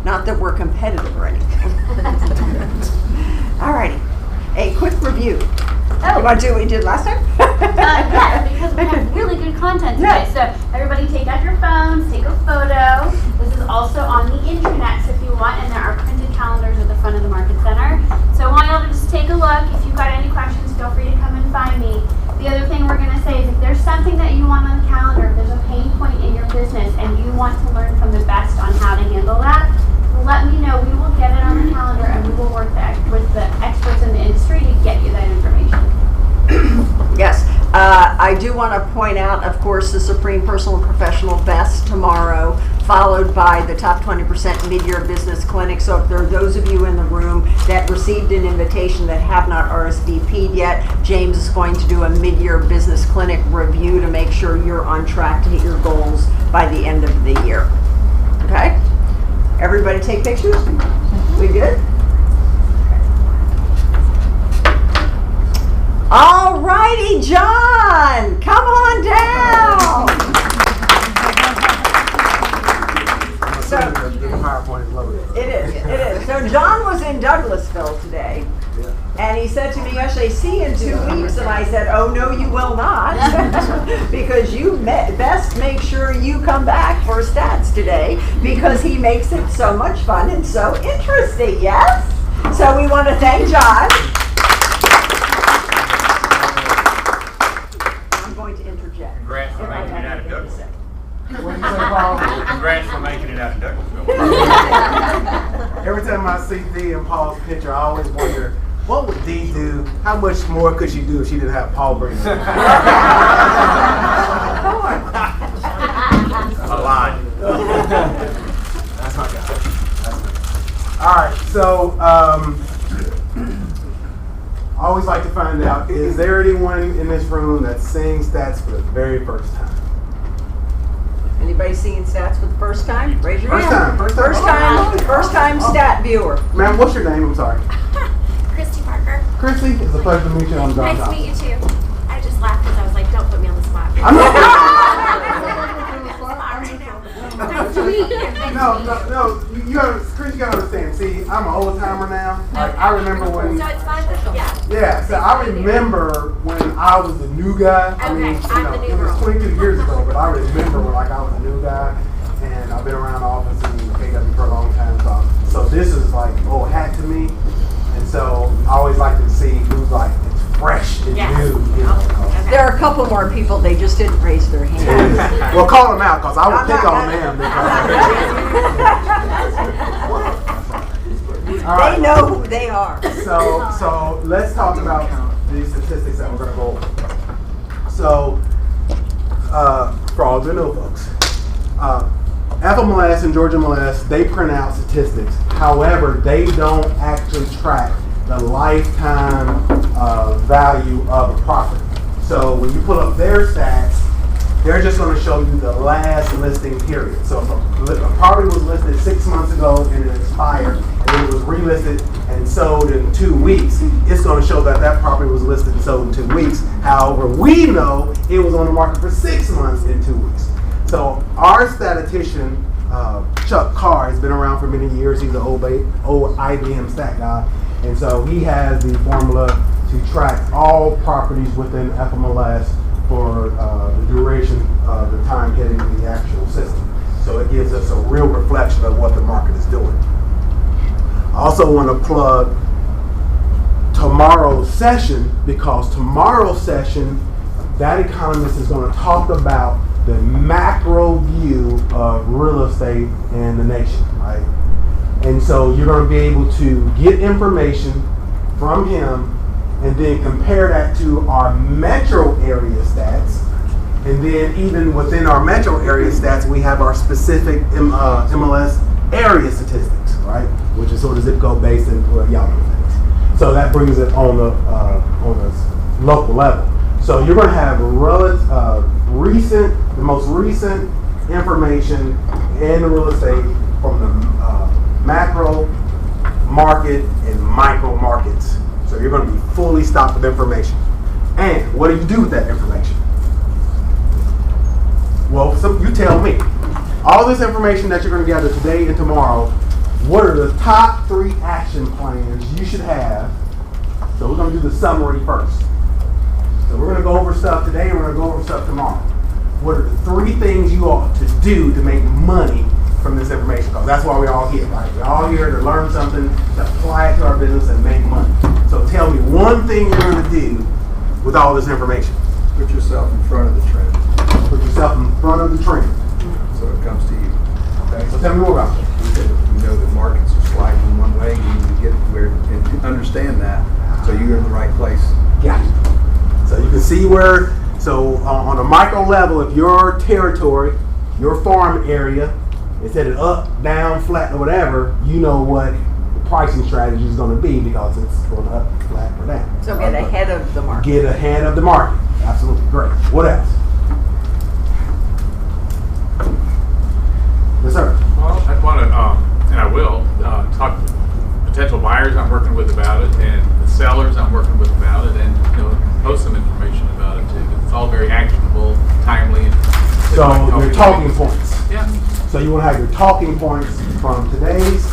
Not that we're competitive or anything. All righty, a quick review. You want to do what we did last time? Yeah, because we have really good content today. So everybody take out your phones, take a photo. This is also on the intranets if you want, and there are printed calendars at the front of the Market Center. So I want y'all to just take a look. If you've got any questions, feel free to come and find me. The other thing we're going to say is if there's something that you want on the calendar, if there's a pain point in your business and you want to learn from the best on how to handle that, let me know. We will get it on the calendar and we will work with the experts in the industry to get you that information. Yes, I do want to point out, of course, the Supreme Personal and Professional Best tomorrow, followed by the Top 20% Mid-Year Business Clinic. So if there are those of you in the room that received an invitation that have not RSVP'd yet, James is going to do a Mid-Year Business Clinic review to make sure you're on track to hit your goals by the end of the year. Okay? Everybody take pictures? We good? All righty, John, come on down. So, it is. So John was in Douglasville today, and he said to me yesterday, see you in 2 weeks, and I said, oh no, you will not, because you best make sure you come back for stats today, because he makes it so much fun and so interesting, yes? So we want to thank John. Congrats for making it out of Douglasville. Congrats for making it out of Douglasville. Every time I see Dee and Paul's picture, I always wonder, what would Dee do? How much more could she do if she didn't have Paul bringing her? A lot. That's my guy. All right, so I always like to find out, is there anyone in this room that's seeing stats for the very first time? Anybody seeing stats for the first time? Raise your hand. First time stat viewer. Ma'am, what's your name? I'm sorry. Christy Parker. Christy, it's a pleasure to meet you. I'm John. Nice to meet you too. I just laughed because I was like, don't put me on the spot. No, Chris, you gotta understand. See, I'm an old timer now. Like, I remember when. So it's fine, yeah. Yeah, so I remember when I was the new guy. I mean, it was 22 years ago, but I remember when I was a new guy, and I've been around the office in KW for a long time. So this is like old hat to me, and so I always like to see who's like it's fresh and new. You know. There are a couple more people, they just didn't raise their hand. Well, call them out, because I would pick on them. They know who they are. So let's talk about these statistics that we're going to go over. So, for all the new folks, FMLS and Georgia MLS, they print out statistics. However, they don't actually track the lifetime value of a property. So when you pull up their stats, they're just going to show you the last listing period. So if a property was listed 6 months ago and it expired, and then it was relisted and sold in 2 weeks, it's going to show that that property was listed and sold in 2 weeks. However, we know it was on the market for 6 months and 2 weeks. So our statistician, Chuck Carr, has been around for many years. He's an old IBM stat guy. And so he has the formula to track all properties within FMLS for the duration of the time hitting the actual system. So it gives us a real reflection of what the market is doing. I also want to plug tomorrow's session, because tomorrow's session, that economist is going to talk about the macro view of real estate in the nation, right? And so you're going to be able to get information from him and then compare that to our metro area stats. And then even within our metro area stats, we have our specific MLS area statistics, right? Which is sort of zip code based and y'all know things. So that brings it on the local level. So you're going to have the most recent information in the real estate from the macro market and micro markets. So you're going to be fully stocked with information. And what do you do with that information? Well, you tell me. All this information that you're going to gather today and tomorrow, what are the top 3 action plans you should have? So we're going to do the summary first. So we're going to go over stuff today and we're going to go over stuff tomorrow. What are the 3 things you ought to do to make money from this information? Because that's why we're all here, right? We're all here to learn something, to apply it to our business and make money. So tell me one thing you're going to do with all this information. Put yourself in front of the trend. Put yourself in front of the trend. So it comes to you. Okay, so tell me more about it. You know that markets are sliding one way. You need to get where and understand that, so you're in the right place. Yeah. So you can see where. So on a micro level, if your territory, your farm area, is headed up, down, flat, or whatever, you know what the pricing strategy is going to be because it's going up, flat, or down. So get ahead of the market. Get ahead of the market. Absolutely great. What else? Yes, sir. Well, I want to, and I will, talk to potential buyers I'm working with about it, and the sellers I'm working with about it, and post some information about it too. It's all very actionable, timely. So your talking points. Yeah. So you want to have your talking points from today's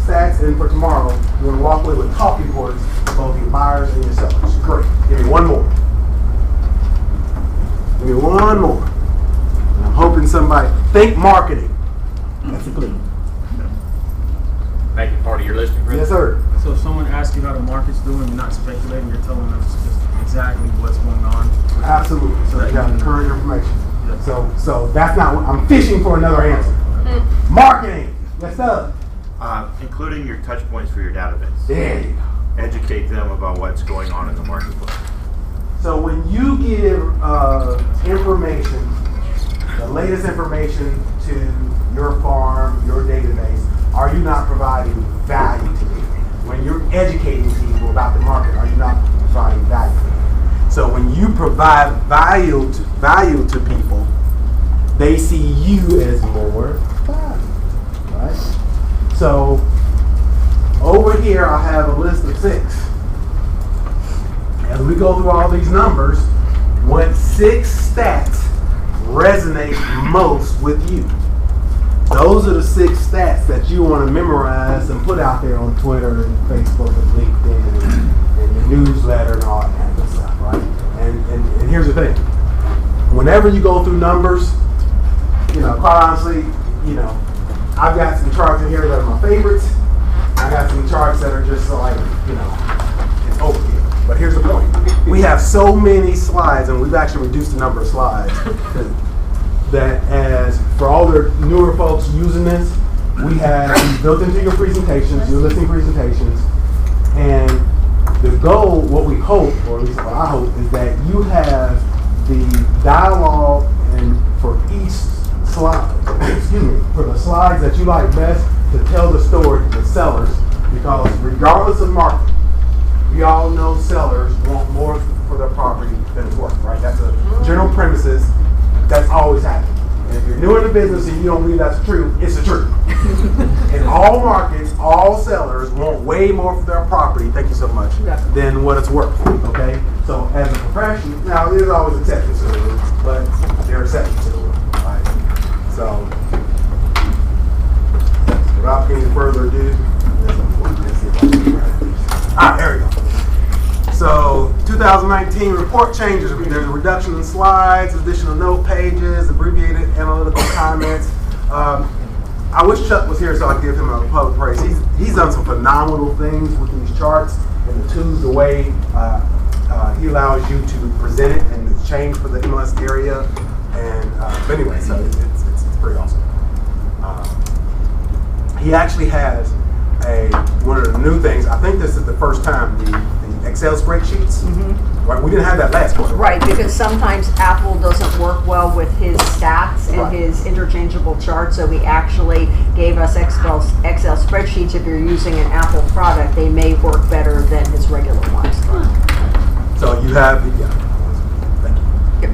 stats and for tomorrow. You want to walk away with talking points for both your buyers and your sellers. Great. Give me one more. Give me one more. I'm hoping somebody think marketing. That's a clue. Make it part of your listing. Yes, sir. So if someone asks you how the market's doing, you're not speculating, you're telling them just exactly what's going on. Absolutely. So you got the current information. So that's not what I'm fishing for another answer. Marketing. Yes, sir. Including your touch points for your database. There you go. Educate them about what's going on in the marketplace. So when you give information, the latest information to your farm, your database, are you not providing value to people? When you're educating people about the market, are you not providing value to them? So when you provide value to people, they see you as more value, right? So over here, I have a list of 6. As we go through all these numbers, what 6 stats resonate most with you? Those are the 6 stats that you want to memorize and put out there on Twitter and Facebook and LinkedIn and your newsletter and all that kind of stuff, right? And here's the thing. Whenever you go through numbers, quite honestly, I've got some charts in here that are my favorites. I got some charts that are just like, it's overkill. But here's the point. We have so many slides, and we've actually reduced the number of slides, that as for all the newer folks using this, we have built into your presentations, your listing presentations, and the goal, what we hope, or at least what I hope, is that you have the dialogue and for each slide, for the slides that you like best to tell the story to the sellers, because regardless of market, we all know sellers want more for their property than it's worth, right? That's a general premises that's always happening. And if you're new in the business and you don't believe that's true, it's the truth. In all markets, all sellers want way more for their property, thank you so much, than what it's worth, okay? So as a profession, now there's always exceptions to the rule, but there are exceptions to the rule, right? So, without any further ado, there we go. So 2019 report changes. There's a reduction in slides, additional note pages, abbreviated analytical comments. I wish Chuck was here so I could give him a public praise. He's done some phenomenal things with these charts and the tools, the way he allows you to present it, and the change for the MLS area And but anyway, so it's pretty awesome. He actually has one of the new things. I think this is the first time the Excel spreadsheets. Right, we didn't have that last quarter. Right, because sometimes Apple doesn't work well with his stats and his interchangeable charts, so he actually gave us Excel spreadsheets. If you're using an Apple product, they may work better than his regular ones. So you have, thank you.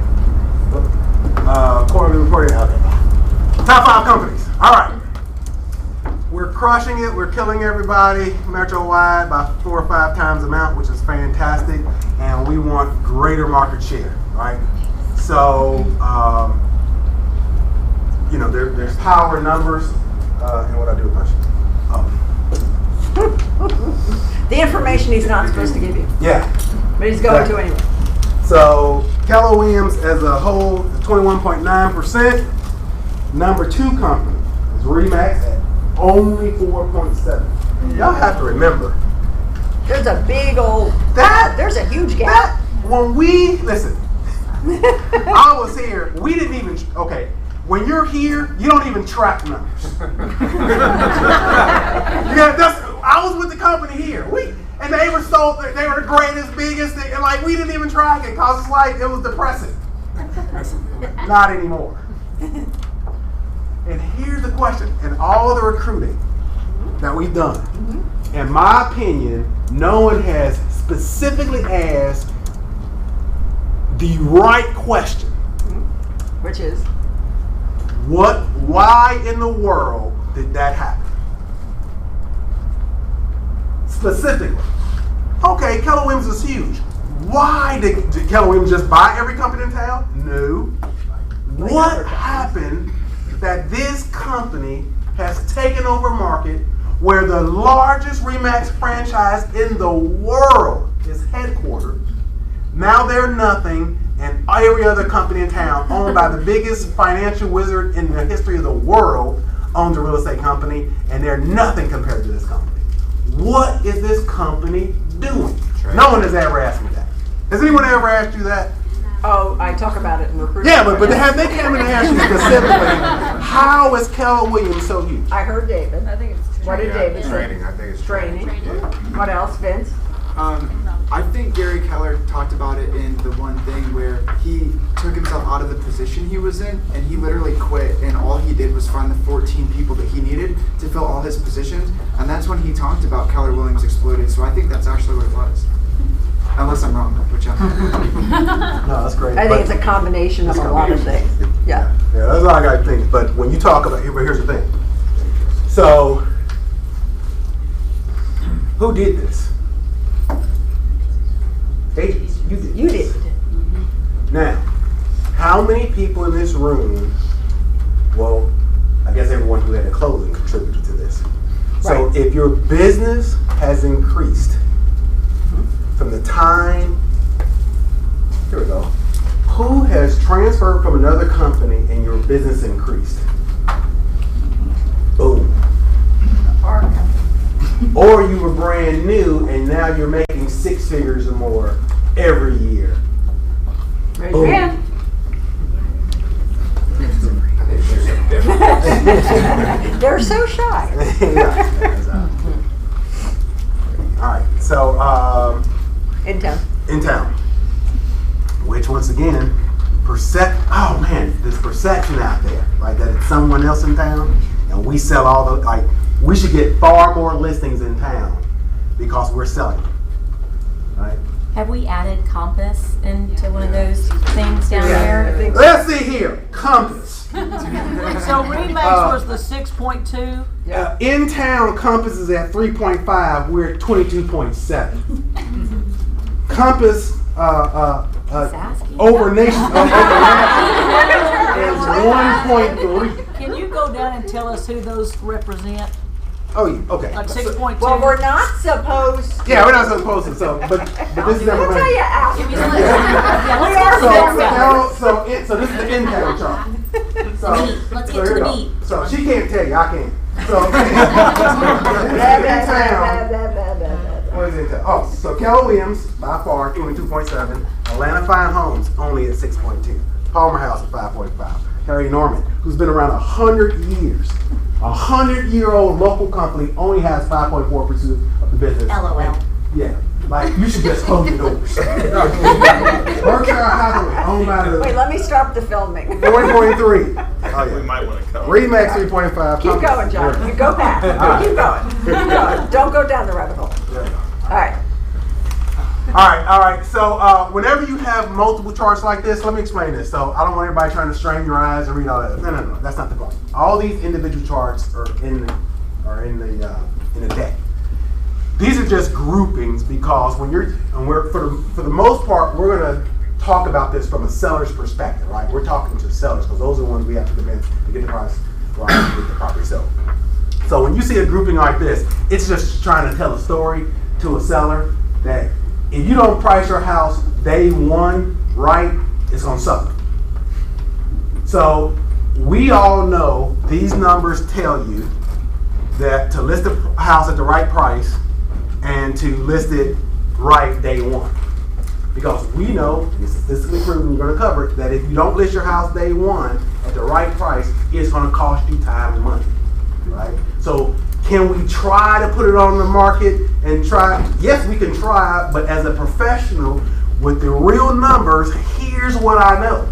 Quarterly reporting. Okay. Top 5 companies. All right. We're crushing it. We're killing everybody metro-wide by 4 or 5 times the amount, which is fantastic. And we want greater market share, right? So, there's power in numbers. And what I do with my sheet. The information he's not supposed to give you. Yeah. But he's going to anyway. So, Keller Williams as a whole, 21.9%. Number 2 company is RE/MAX at only 4.7. Y'all have to remember. There's a big old, there's a huge gap. When we, listen, I was here, we didn't even, okay, when you're here, you don't even track numbers. I was with the company here. And they were they were the greatest, biggest, and like we didn't even track it because it's like, it was depressing. Not anymore. And here's the question, in all the recruiting that we've done, in my opinion, no one has specifically asked the right question. Which is? Why in the world did that happen? Specifically. Okay, Keller Williams is huge. Why did Keller Williams just buy every company in town? No. What happened that this company has taken over a market where the largest RE/MAX franchise in the world is headquartered? Now they're nothing, and every other company in town, owned by the biggest financial wizard in the history of the world, owns a real estate company, and they're nothing compared to this company. What is this company doing? No one has ever asked me that. Has anyone ever asked you that? Oh, I talk about it in recruiting. Yeah, but have they come in and asked you specifically, how is Keller Williams so huge? I heard David. I think it's what did David say? Training. I think it's training. What else, Vince? I think Gary Keller talked about it in the one thing where he took himself out of the position he was in and he literally quit, and all he did was find the 14 people that he needed to fill all his positions, and that's when he talked about Keller Williams exploded. So I think that's actually what it was. Unless I'm wrong, which I'm not. No, that's great. I think it's a combination of a lot of things. Yeah. Yeah, that's all I got to think. But when you talk about, here's the thing. So, who did this? Agents. You did. Now, how many people in this room, well, I guess everyone who had a closing contributed to this. So if your business has increased from the time, here we go, who has transferred from another company and your business increased? Boom. Or you were brand new and now you're making 6 figures or more every year. Raise your hand. They're so shy. All right, so in town. In town, which once again, oh man, there's perception out there, right? That it's someone else in town, and we sell all the we should get far more listings in town because we're selling them, right? Have we added Compass into one of those things down there? Let's see here, Compass. So RE/MAX was the 6.2. In town, Compass is at 3.5. We're at 22.7. Compass over nation is 1.3. Can you go down and tell us who those represent? Oh, okay. Like 6.2. Well, we're not supposed. Yeah, we're not supposed to. So, but this is I'll tell you after. So this is the in-town chart. Let's get to the meat. So she can't tell you, I can. So what is it? Oh, so Keller Williams by far 22.7. Atlanta Fine Homes only at 6.2. Palmer House at 5.5. Harry Norman, who's been around 100 years. 100-year-old local company only has 5.4% of the business. LOL. Yeah, like you should just close the doors. Berkshire Hathaway, owned by the Wait, let me stop the filming. 4.3. Oh, yeah. We might want to cover. Remax 3.5. Keep going, John. You go back. Keep going. Keep going. Don't go down the rabbit hole. All right. All right. So whenever you have multiple charts like this, let me explain this. So I don't want everybody trying to strain your eyes and read all that. No. That's not the point. All these individual charts are in the deck. These are just groupings because for the most part, we're gonna talk about this from a seller's perspective, right? We're talking to sellers because those are the ones we have to convince to get the price right, to get the property sold. So when you see a grouping like this, it's just trying to tell a story to a seller that if you don't price your house day one right, it's gonna suck. So we all know these numbers tell you that to list a house at the right price and to list it right day one. Because we know, it's statistically proven, we're going to cover it, that if you don't list your house day one at the right price, it's going to cost you time and money, right? So can we try to put it on the market and try? Yes, we can try, but as a professional with the real numbers, here's what I know.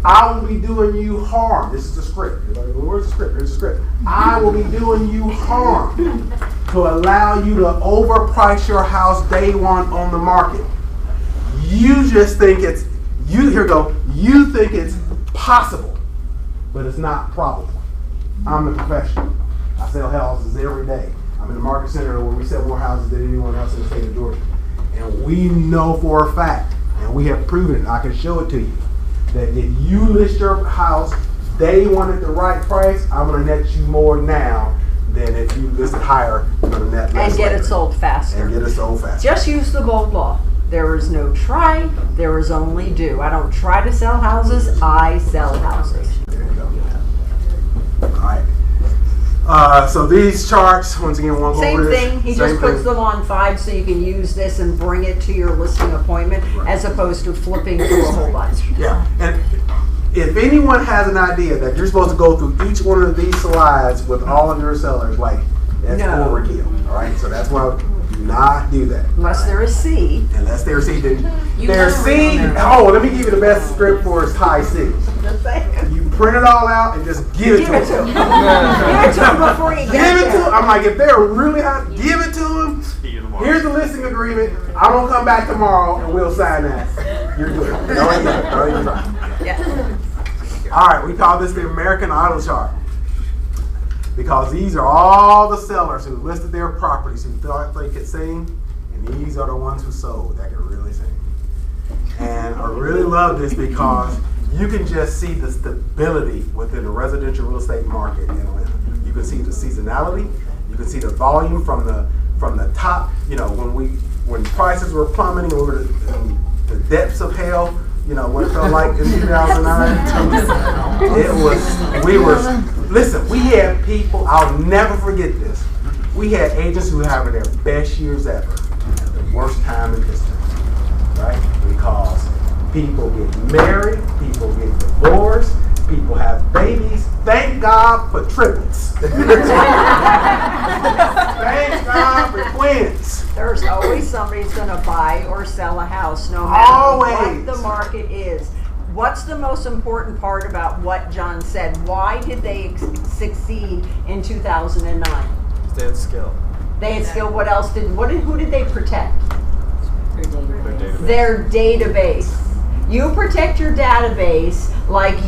I will be doing you harm. This is the script. Where's the script? Here's the script. I will be doing you harm to allow you to overprice your house day one on the market. You just think you think it's possible, but it's not probable. I'm the professional. I sell houses every day. I'm in the market center where we sell more houses than anyone else in the state of Georgia. And we know for a fact, and we have proven it, I can show it to you, that if you list your house day one at the right price, I'm going to net you more now than if you list it higher, you're going to net less. And get later. it sold faster. And get it sold faster. Just use the bold law. There is no try, there is only do. I don't try to sell houses, I sell houses. There you go. All right. So these charts, once again, one Same over this. thing, he Same just puts thing. them on 5 so you can use this and bring it to your listing appointment as opposed to flipping through a whole bunch. Yeah, and if anyone has an idea that you're supposed to go through each one of these slides with all of your sellers, like, that's No. overkill, all right? So that's why do not do that. Unless they're a C. Unless they're C, then You they're never C. remember. Oh, let me give you the best script for is high C. Just saying. You print it all out and just give it to them. Give it to them before you get Give it to there. them. I'm like, if they're really hot, give it to them. Here's the listing agreement. I'm gonna come back tomorrow and we'll sign that. You're good. Don't even try. Yeah. All right, we call this the American Idle chart because these are all the sellers who listed their properties who thought they could sing, and these are the ones who sold that could really sing. And I really love this because you can just see the stability within the residential real estate market in Atlanta. You can see the seasonality. You can see the volume from the top. You know, when prices were plummeting, we were in the depths of hell. You know what it felt like in 2009. Listen, we had people. I'll never forget this. We had agents who were having their best years ever at the worst time in history, right? Because people get married, people get divorced, people have babies. Thank God for triplets. Thank God for twins. There's always somebody who's going to buy or sell a house, no matter what the market is. What's the most important part about what John said? Why did they succeed in 2009? They had skill. They had skill. What else who did they protect? Their database. Their database. You protect your database like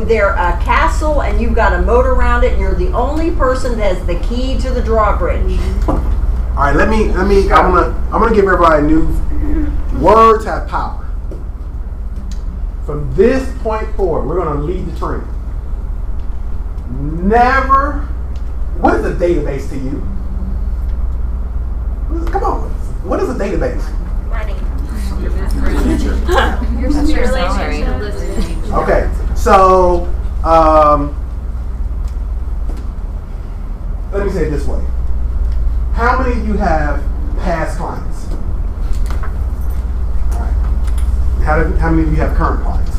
they're a castle and you've got a moat around it and you're the only person that has the key to the drawbridge. All right, I'm gonna give everybody a new words have power. From this point forward, we're gonna lead the trend. What is a database to you? Come on, what is a database? Running. Your salary. Okay, so let me say it this way. How many of you have past clients? All right. How many of you have current clients?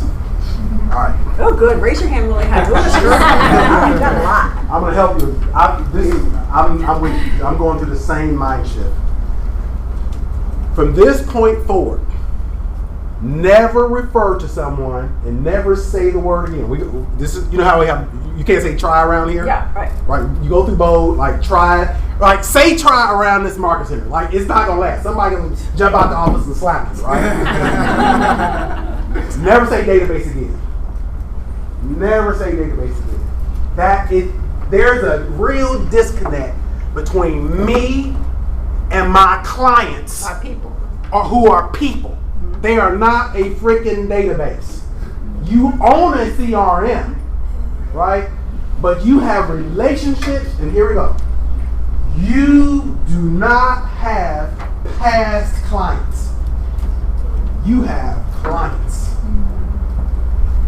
All right. Oh, good. Raise your hand really high. You've done a lot. I'm gonna help you. I'm with you. I'm going through the same mind shift. From this point forward, never refer to someone and never say the word again. This is, you know how we have, you can't say try around here? Yeah, right. Right, you go through bold, like try, like say try around this market center. Like it's not gonna last. Somebody gonna jump out the office and slap you, right? Never say database again. Never say database again. There's a real disconnect between me and my clients. Our people. Who are people. They are not a freaking database. You own a CRM, right? But you have relationships, and here we go. You do not have past clients. You have clients.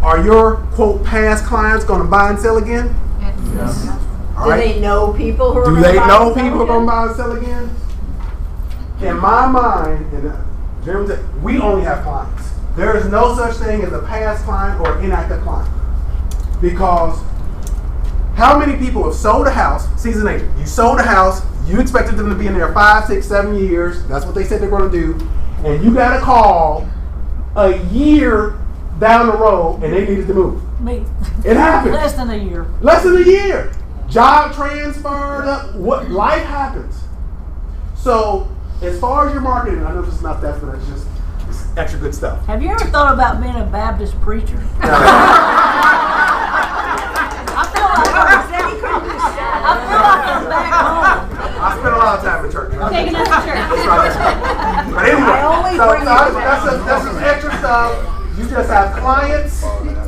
Are your, quote, past clients going to buy and sell again? Yes. All right. Do they know people who are Do going to buy they and know sell people who are going again? to buy and sell again? In my mind, we only have clients. There is no such thing as a past client or inactive client. Because how many people have sold a house, season agent, you sold a house, you expected them to be in there 5, 6, 7 years, that's what they said they're going to do, and you got a call a year down the road and they needed to move. Me. It happened. Less than a year. Less than a year. Job transferred up. What life happens. So as far as your marketing, I know this is not that, but it's just extra good stuff. Have you ever thought about being a Baptist preacher? I feel like I'm back home. I spent a lot of time in church. Taking us to church. But anyway, I only so bring you that's some extra stuff. You just have clients,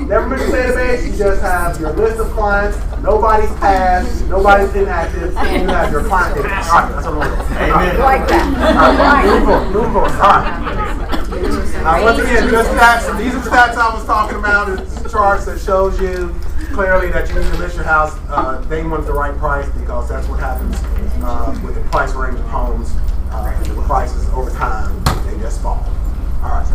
never been to database, you just have your list of clients, nobody's passed, nobody's inactive, and you have your client data. All right, that's what I'm going to do. Amen. Like that. All right, move forward. All right. Now, once again, just stats. These are stats I was talking about. It's charts that shows you clearly that you need to list your house day one at the right price, because that's what happens with the price range of homes. The prices over time, they just fall. All right.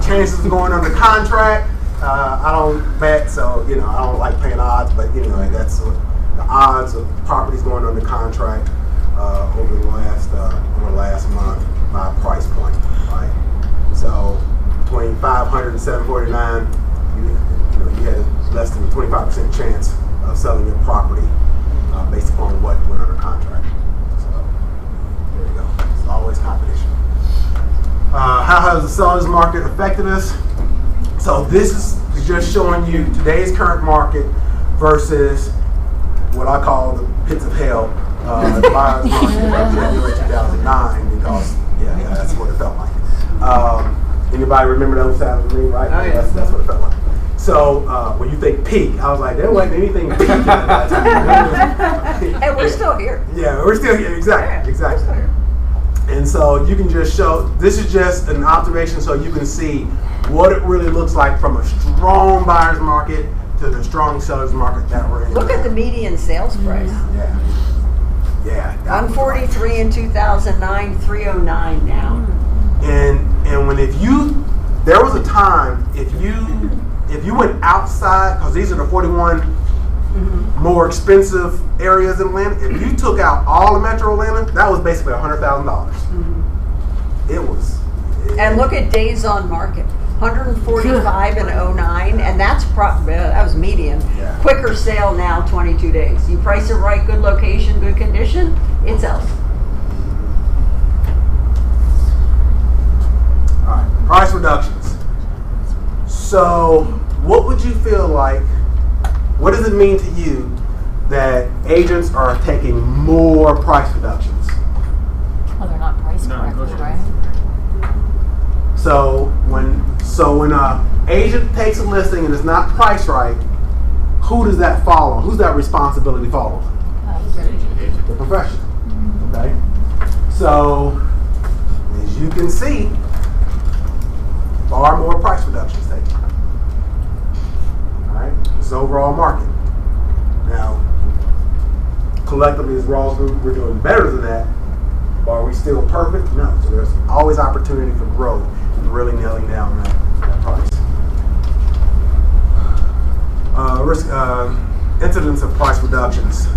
Chances of going under contract. I don't bet, so I don't like paying odds, but anyway, that's the odds of properties going under contract over the last month by price point, right? So between 500 and 749, you had less than a 25% chance of selling your property based upon what went under contract. So there you go. It's always competition. How has the seller's market affected us? So this is just showing you today's current market versus what I call the pits of hell, the buyer's market of January 2009, because that's what it felt like. Anybody remember those times with me, right? Oh, yeah. That's what it felt like. So when you think peak, I was like, there wasn't anything peak at that time. And we're still here. Yeah, we're still here. Exactly. And so you can just show, this is just an observation so you can see what it really looks like from a strong buyer's market to the strong seller's market that we're in. Look at the median sales price. Yeah. 143 in 2009, 309 now. And when there was a time if you went outside, because these are the 41 more expensive areas in Atlanta, if you took out all of Metro Atlanta, that was basically $100,000. It was. And look at days on market. 145 in 09, and that was median. Yeah. Quicker sale now, 22 days. You price it right, good location, good condition, it sells. All right, price reductions. So what would you feel like, what does it mean to you that agents are taking more price reductions? Well, they're not priced correctly, right? So when an agent takes a listing and it's not priced right, who does that fall on? Who's that responsibility fall on? The professional. Okay. So as you can see, far more price reductions taken. All right. This is overall market. Now, collectively as Rawls Group, we're doing better than that. But are we still perfect? No. So there's always opportunity for growth and really nailing down that price. Incidents of price reductions.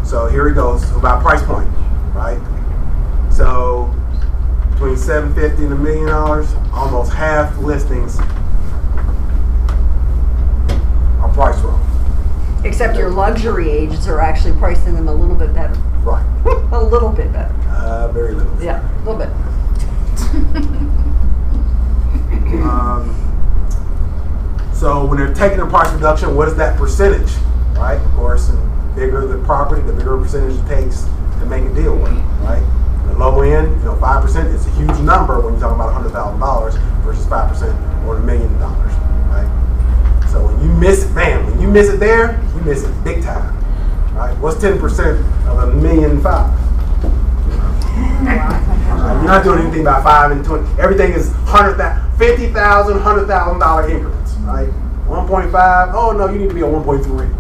So here it goes about price point, right? So between $750 and $1 million, almost half listings are priced wrong. Except your luxury agents are actually pricing them a little bit better. Right. A little bit better. Very little. Yeah, a little bit. So when they're taking a price reduction, what is that percentage, right? Of course, the bigger the property, the bigger percentage it takes to make a deal with, right? The low end, 5% is a huge number when you're talking about $100,000 versus 5% or $1 million, right? So when you miss it, when you miss it there, you miss it big time, right? What's 10% of $1.5 million? You're not doing anything about 5 and 20. Everything is $50,000, $100,000 increments, right? 1.5. Oh no, you need to be a 1.3.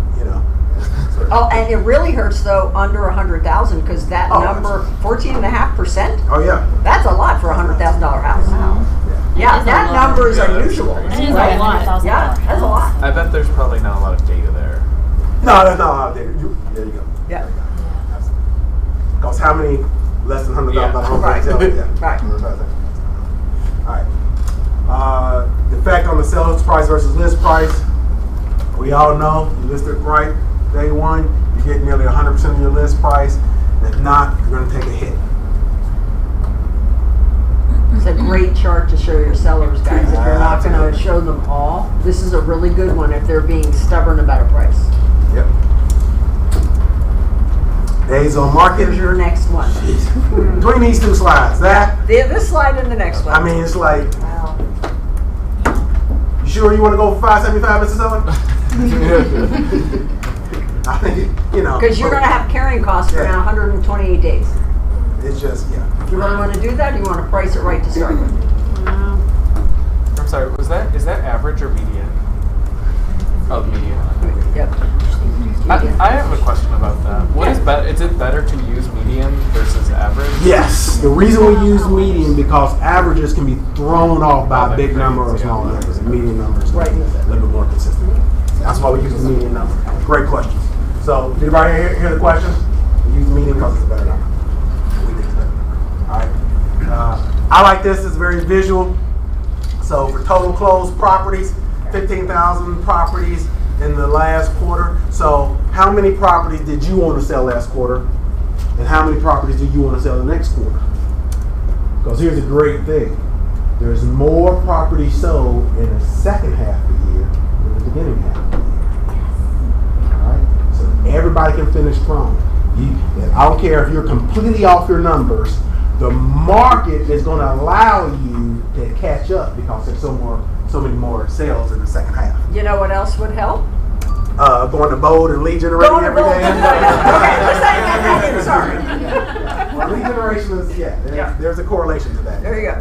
Oh, and it really hurts though under 100,000 because that number 14.5%. Oh yeah. That's a lot for a $100,000 house. Wow. Yeah, that number is unusual. It is a lot. Yeah, that's a lot. I bet there's probably not a lot of data there. No, there's not a lot of data. There you go. Yeah. Because how many less than $100,000 homes Right. sell? Yeah. Right. All right. The effect on the sales price versus list price. We all know you list it right day one, you get nearly 100% of your list price. If not, you're going to take a hit. It's a great chart to show your sellers, guys. If you're not going to show them all, this is a really good one if they're being stubborn about a price. Yep. Days on market. Here's your next one. Between these two slides, this slide and the next one. I mean, it's like, you sure you want to go for 575, Mr. Seller? I think, because you're going to have carrying costs for now 128 days. It's just, Do you really want to do that, or do you want to price it right to start with? I'm sorry, is that average or median? Oh, median. Yep. I have a question about that. What is better? Is it better to use median versus average? Yes. The reason we use median because averages can be thrown off by a big number or small numbers, and median numbers are a little bit more consistent. That's why we use the median number. Great questions. So, did everybody hear the question? We use the median because it's a better number. We think it's a better number. All right. I like this. It's very visual. So, for total closed properties, 15,000 properties in the last quarter. So, how many properties did you want to sell last quarter? And how many properties do you want to sell the next quarter? Because here's a great thing. There's more properties sold in the second half of the year than the beginning half of the year. All right? So everybody can finish strong. I don't care if you're completely off your numbers, the market is going to allow you to catch up because there's so many more sales in the second half. You know what else would help? Going to Bold and lead generating every day. Sorry. Well, lead generation is, there's a correlation to that. There you go.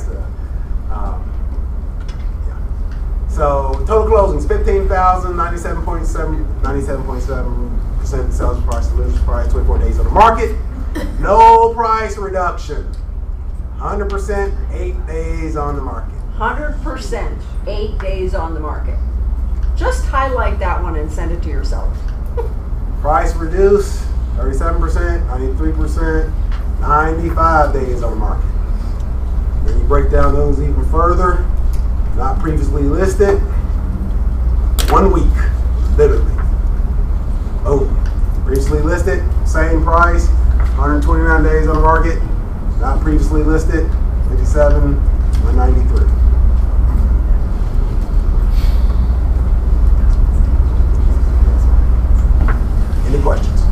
So total closings, 15,000, 97.7% sales price, list price, 24 days on the market. No price reduction. 100%, 8 days on the market. 100%, 8 days on the market. Just highlight that one and send it to your sellers. Price reduced, 37%, 93%, 95 days on the market. Then you break down those even further. Not previously listed. 1 week, literally. Oh, previously listed, same price, 129 days on the market. Not previously listed, 57, 193. Any questions?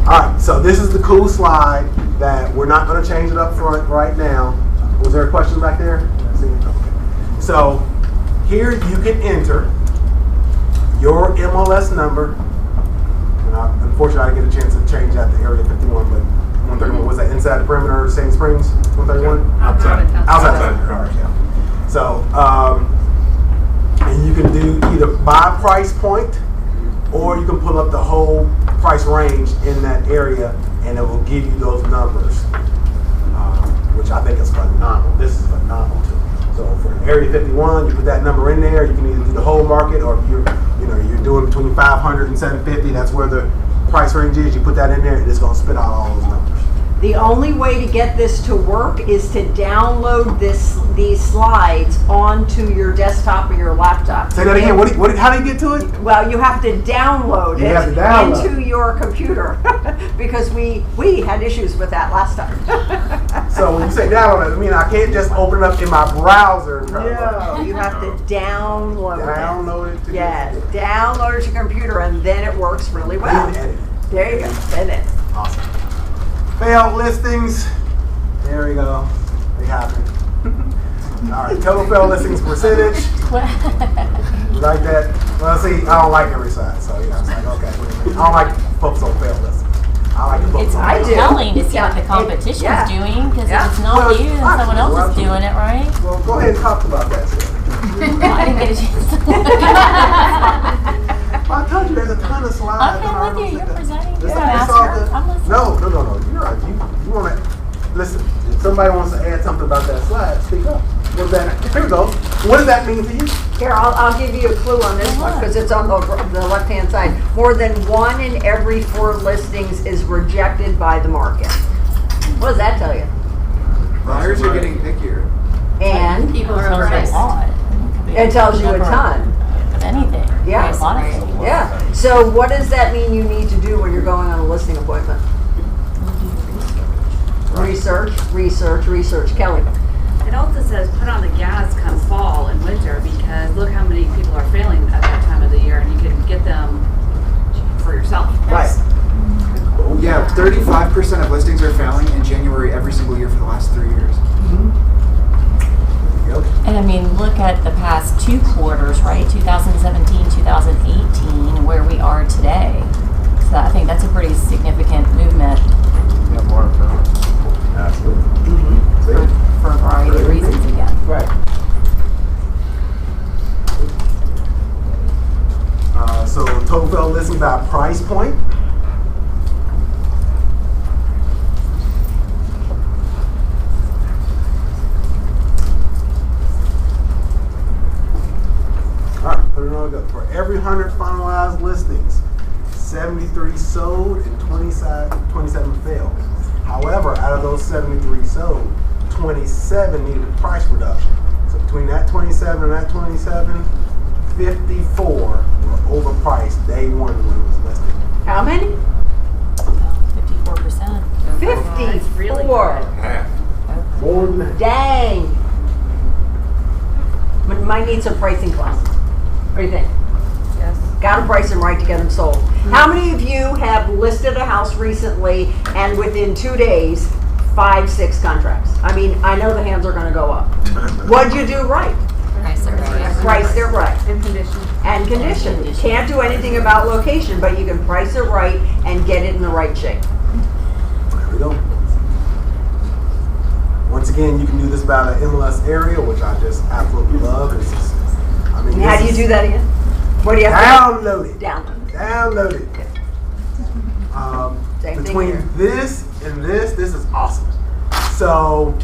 All right, so this is the cool slide that we're not going to change it up front right now. Was there a question back there? So here you can enter your MLS number. And unfortunately, I didn't get a chance to change that to Area 51, but 131, was that inside the perimeter of Sandy Springs? 131? Outside the perimeter, yeah. So, and you can do either by price point, or you can pull up the whole price range in that area, and it will give you those numbers, which I think is phenomenal. This is phenomenal too. So for Area 51, you put that number in there. You can either do the whole market, or if you're doing between 500 and 750. That's where the price range is. You put that in there, and it's going to spit out all those numbers. The only way to get this to work is to download these slides onto your desktop or your laptop. Say that again. How do you get to it? Well, you have to download it into your computer because we had issues with that last time. So when you say download it, I mean I can't just open it up in my browser. No, you have to download it. Download it. Yes, download it to your computer, and then it works really well. There you go. Then it. Awesome. Failed listings. There we go. They happen. All right. Total failed listings percentage. You like that? Well, see, I don't like every side, so yeah, it's like okay. I don't like focus on failed listings. I like to focus on. It's telling to see what the competition's doing, because if it's not you, then someone else is doing it, right? Well, go ahead and talk about that. I didn't get a chance to look. I told you there's a ton of slides. Okay, with you. You're presenting. You're It's an all asker. good. I'm listening. No. You're right. You want to listen. If somebody wants to add something about that slide, speak up. What's that? Here we go. What does that mean to you? Here, I'll give you a clue on this one because it's on the left-hand side. More than 1 in every 4 listings is rejected by the market. What does that tell you? Buyers are getting pickier. And people are overpriced. It tells you a ton. Anything. Yeah. A lot of things. Yeah. So what does that mean you need to do when you're going on a listing appointment? Research. Kelly. It also says put on the gas come fall and winter, because look how many people are failing at that time of the year, and you can get them for yourself. Right. Yeah, 35% of listings are failing in January every single year for the last 3 years. And I mean, look at the past 2 quarters, right? 2017, 2018, where we are today. So I think that's a pretty significant movement. Yeah, more of them. Absolutely. For a variety of reasons again. Right. So total failed listing by price point. Alright, put it on go. For every 100 finalized listings, 73 sold and 27 failed. However, out of those 73 sold, 27 needed a price reduction. So between that 27 and that 27, 54 were overpriced day one when it was listed. How many? 54%. 54. More than that. Dang. Might need some pricing classes. What do you think? Yes. Got to price them right to get them sold. How many of you have listed a house recently and within 2 days, 5, 6 contracts? I mean, I know the hands are going to go up. What'd you do right? Price it right. Price it right. And condition. And condition. Can't do anything about location, but you can price it right and get it in the right shape. There we go. Once again, you can do this about an MLS area, which I just absolutely love. It's just, I mean, And how do you do that again? What do you have download it. Download it. Same thing Between here. this and this is awesome. So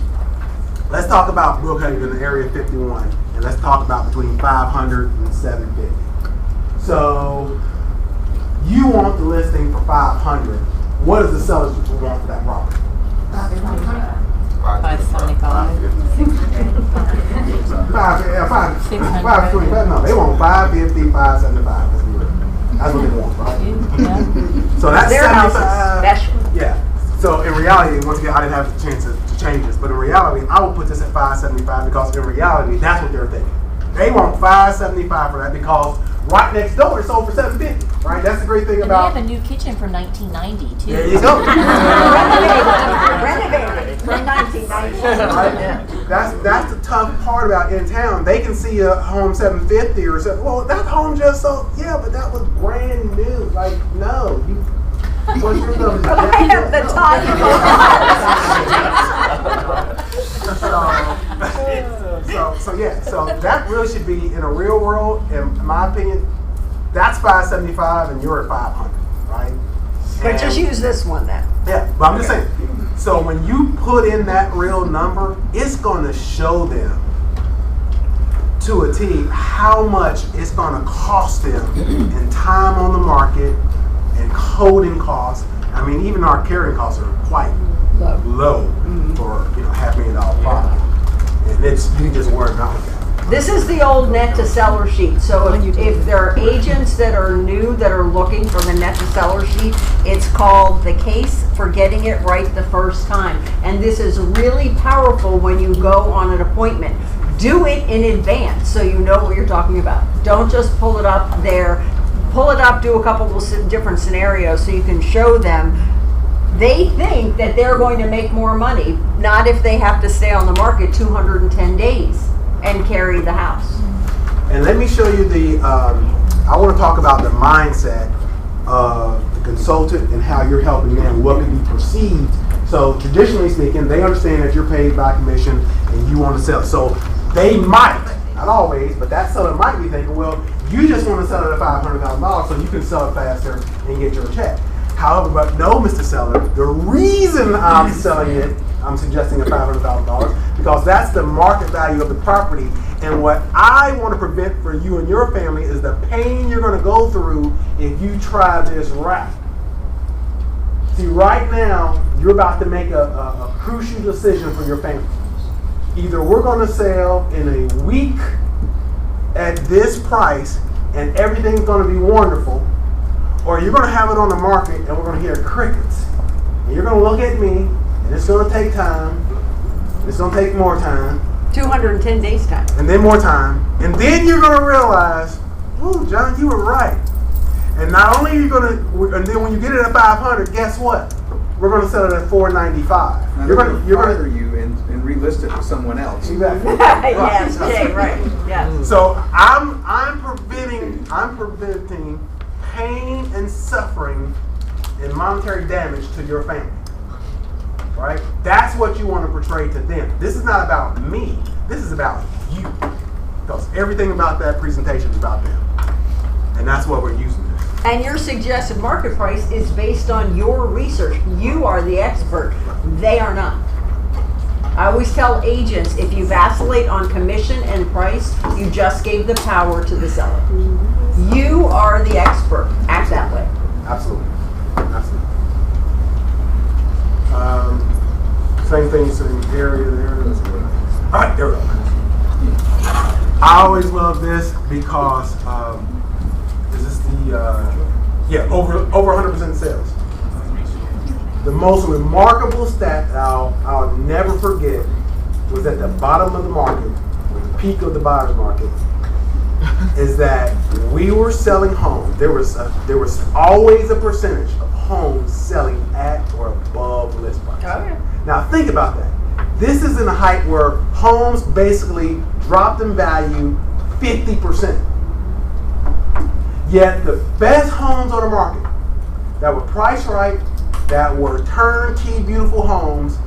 let's talk about Brookhaven in Area 51, and let's talk about between 500 and 750. So you want the listing for 500. What is the sellers want for that property? 525. No, they want 550, 575. Let's be real. That's what they want, right? So that's Their house is 75. special. Yeah. So in reality, once again, I didn't have the chance to change this, but in reality, I will put this at 575 because in reality, that's what they're thinking. They want 575 for that because right next door it sold for 750. Right? That's the great thing And about. they have a new kitchen from 1990 too. There you go. Renovated from 1990. That's the tough part about in town. They can see a home 750 or something. Well, that home just sold. Yeah, but that was brand new. Like, no. What's your number? But I have the So that really should be in a real world, in my opinion, that's 575 and you're at 500, right? But just use this one then. Yeah, but I'm just saying. So when you put in that real number, it's going to show them to a T how much it's going to cost them in time on the market and coding costs. I mean, even our carrying costs are quite low for $500,000 property, and you just worry about that. This is the old net to seller sheet. So if there are agents that are new that are looking for the net to seller sheet, it's called the case for getting it right the first time. And this is really powerful when you go on an appointment. Do it in advance so you know what you're talking about. Don't just pull it up there. Pull it up, do a couple of different scenarios so you can show them. They think that they're going to make more money, not if they have to stay on the market 210 days and carry the house. And let me show you I want to talk about the mindset of the consultant and how you're helping them, what can be perceived. So traditionally speaking, they understand that you're paid by commission and you want to sell. So they might, not always, but that seller might be thinking, well, you just want to sell it at $500,000 so you can sell it faster and get your check. However, but no, Mr. Seller, the reason I'm selling it, I'm suggesting at $500,000 because that's the market value of the property. And what I want to prevent for you and your family is the pain you're going to go through if you try this route. See, right now, you're about to make a crucial decision for your family. Either we're going to sell in a week at this price and everything's going to be wonderful, or you're going to have it on the market and we're going to hear crickets. And you're going to look at me, and it's going to take time. It's going to take more time. 210 days time. And then more time. And then you're going to realize, oh, John, you were right. And not only are you going to, and then when you get it at 500, guess what? We're going to sell it at 495. Now, you're going to further you and relist it with someone else. Exactly. Yes, okay, right. Yeah. So I'm preventing pain and suffering and monetary damage to your family. Right? That's what you want to portray to them. This is not about me. This is about you. Because everything about that presentation is about them. And that's what we're using this. And your suggested market price is based on your research. You are the expert. They are not. I always tell agents, if you vacillate on commission and price, you just gave the power to the seller. You are the expert. Act that way. Absolutely. Absolutely. Same thing, same area there. All right, there we go. I always love this because is this the over 100% sales. The most remarkable stat that I'll never forget was at the bottom of the market, the peak of the buyer's market, is that we were selling homes. There was always a percentage of homes selling at or above list price. Okay. Now think about that. This is in a height where homes basically dropped in value 50%. Yet the best homes on the market that were priced right, that were turnkey beautiful homes,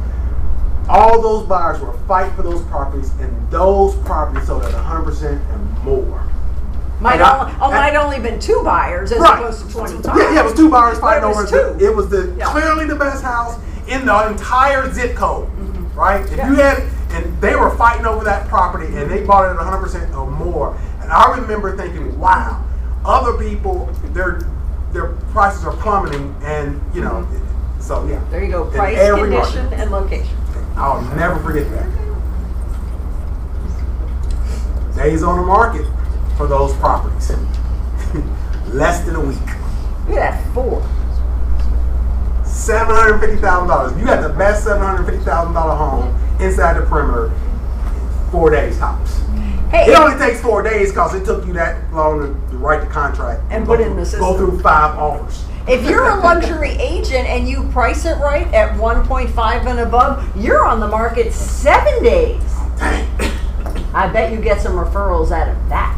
all those buyers were fighting for those properties, and those properties sold at 100% and more. Might only been 2 buyers as opposed to 25. Yeah, it was 2 buyers fighting over it. It was clearly the best house in the entire zip code, right? If you had, and they were fighting over that property, and they bought it at 100% or more. And I remember thinking, wow, other people, their prices are plummeting, and so yeah. There you go. In Price, every condition, market. and location. I'll never forget that. Days on the market for those properties. Less than a week. Look at that, 4. $750,000. You got the best $750,000 home inside the perimeter. 4 days tops. Hey, it only takes 4 days because it took you that long to write the contract and put it in the system. Go through 5 offers. If you're a luxury agent and you price it right at 1.5 and above, you're on the market 7 days. I bet you get some referrals out of that.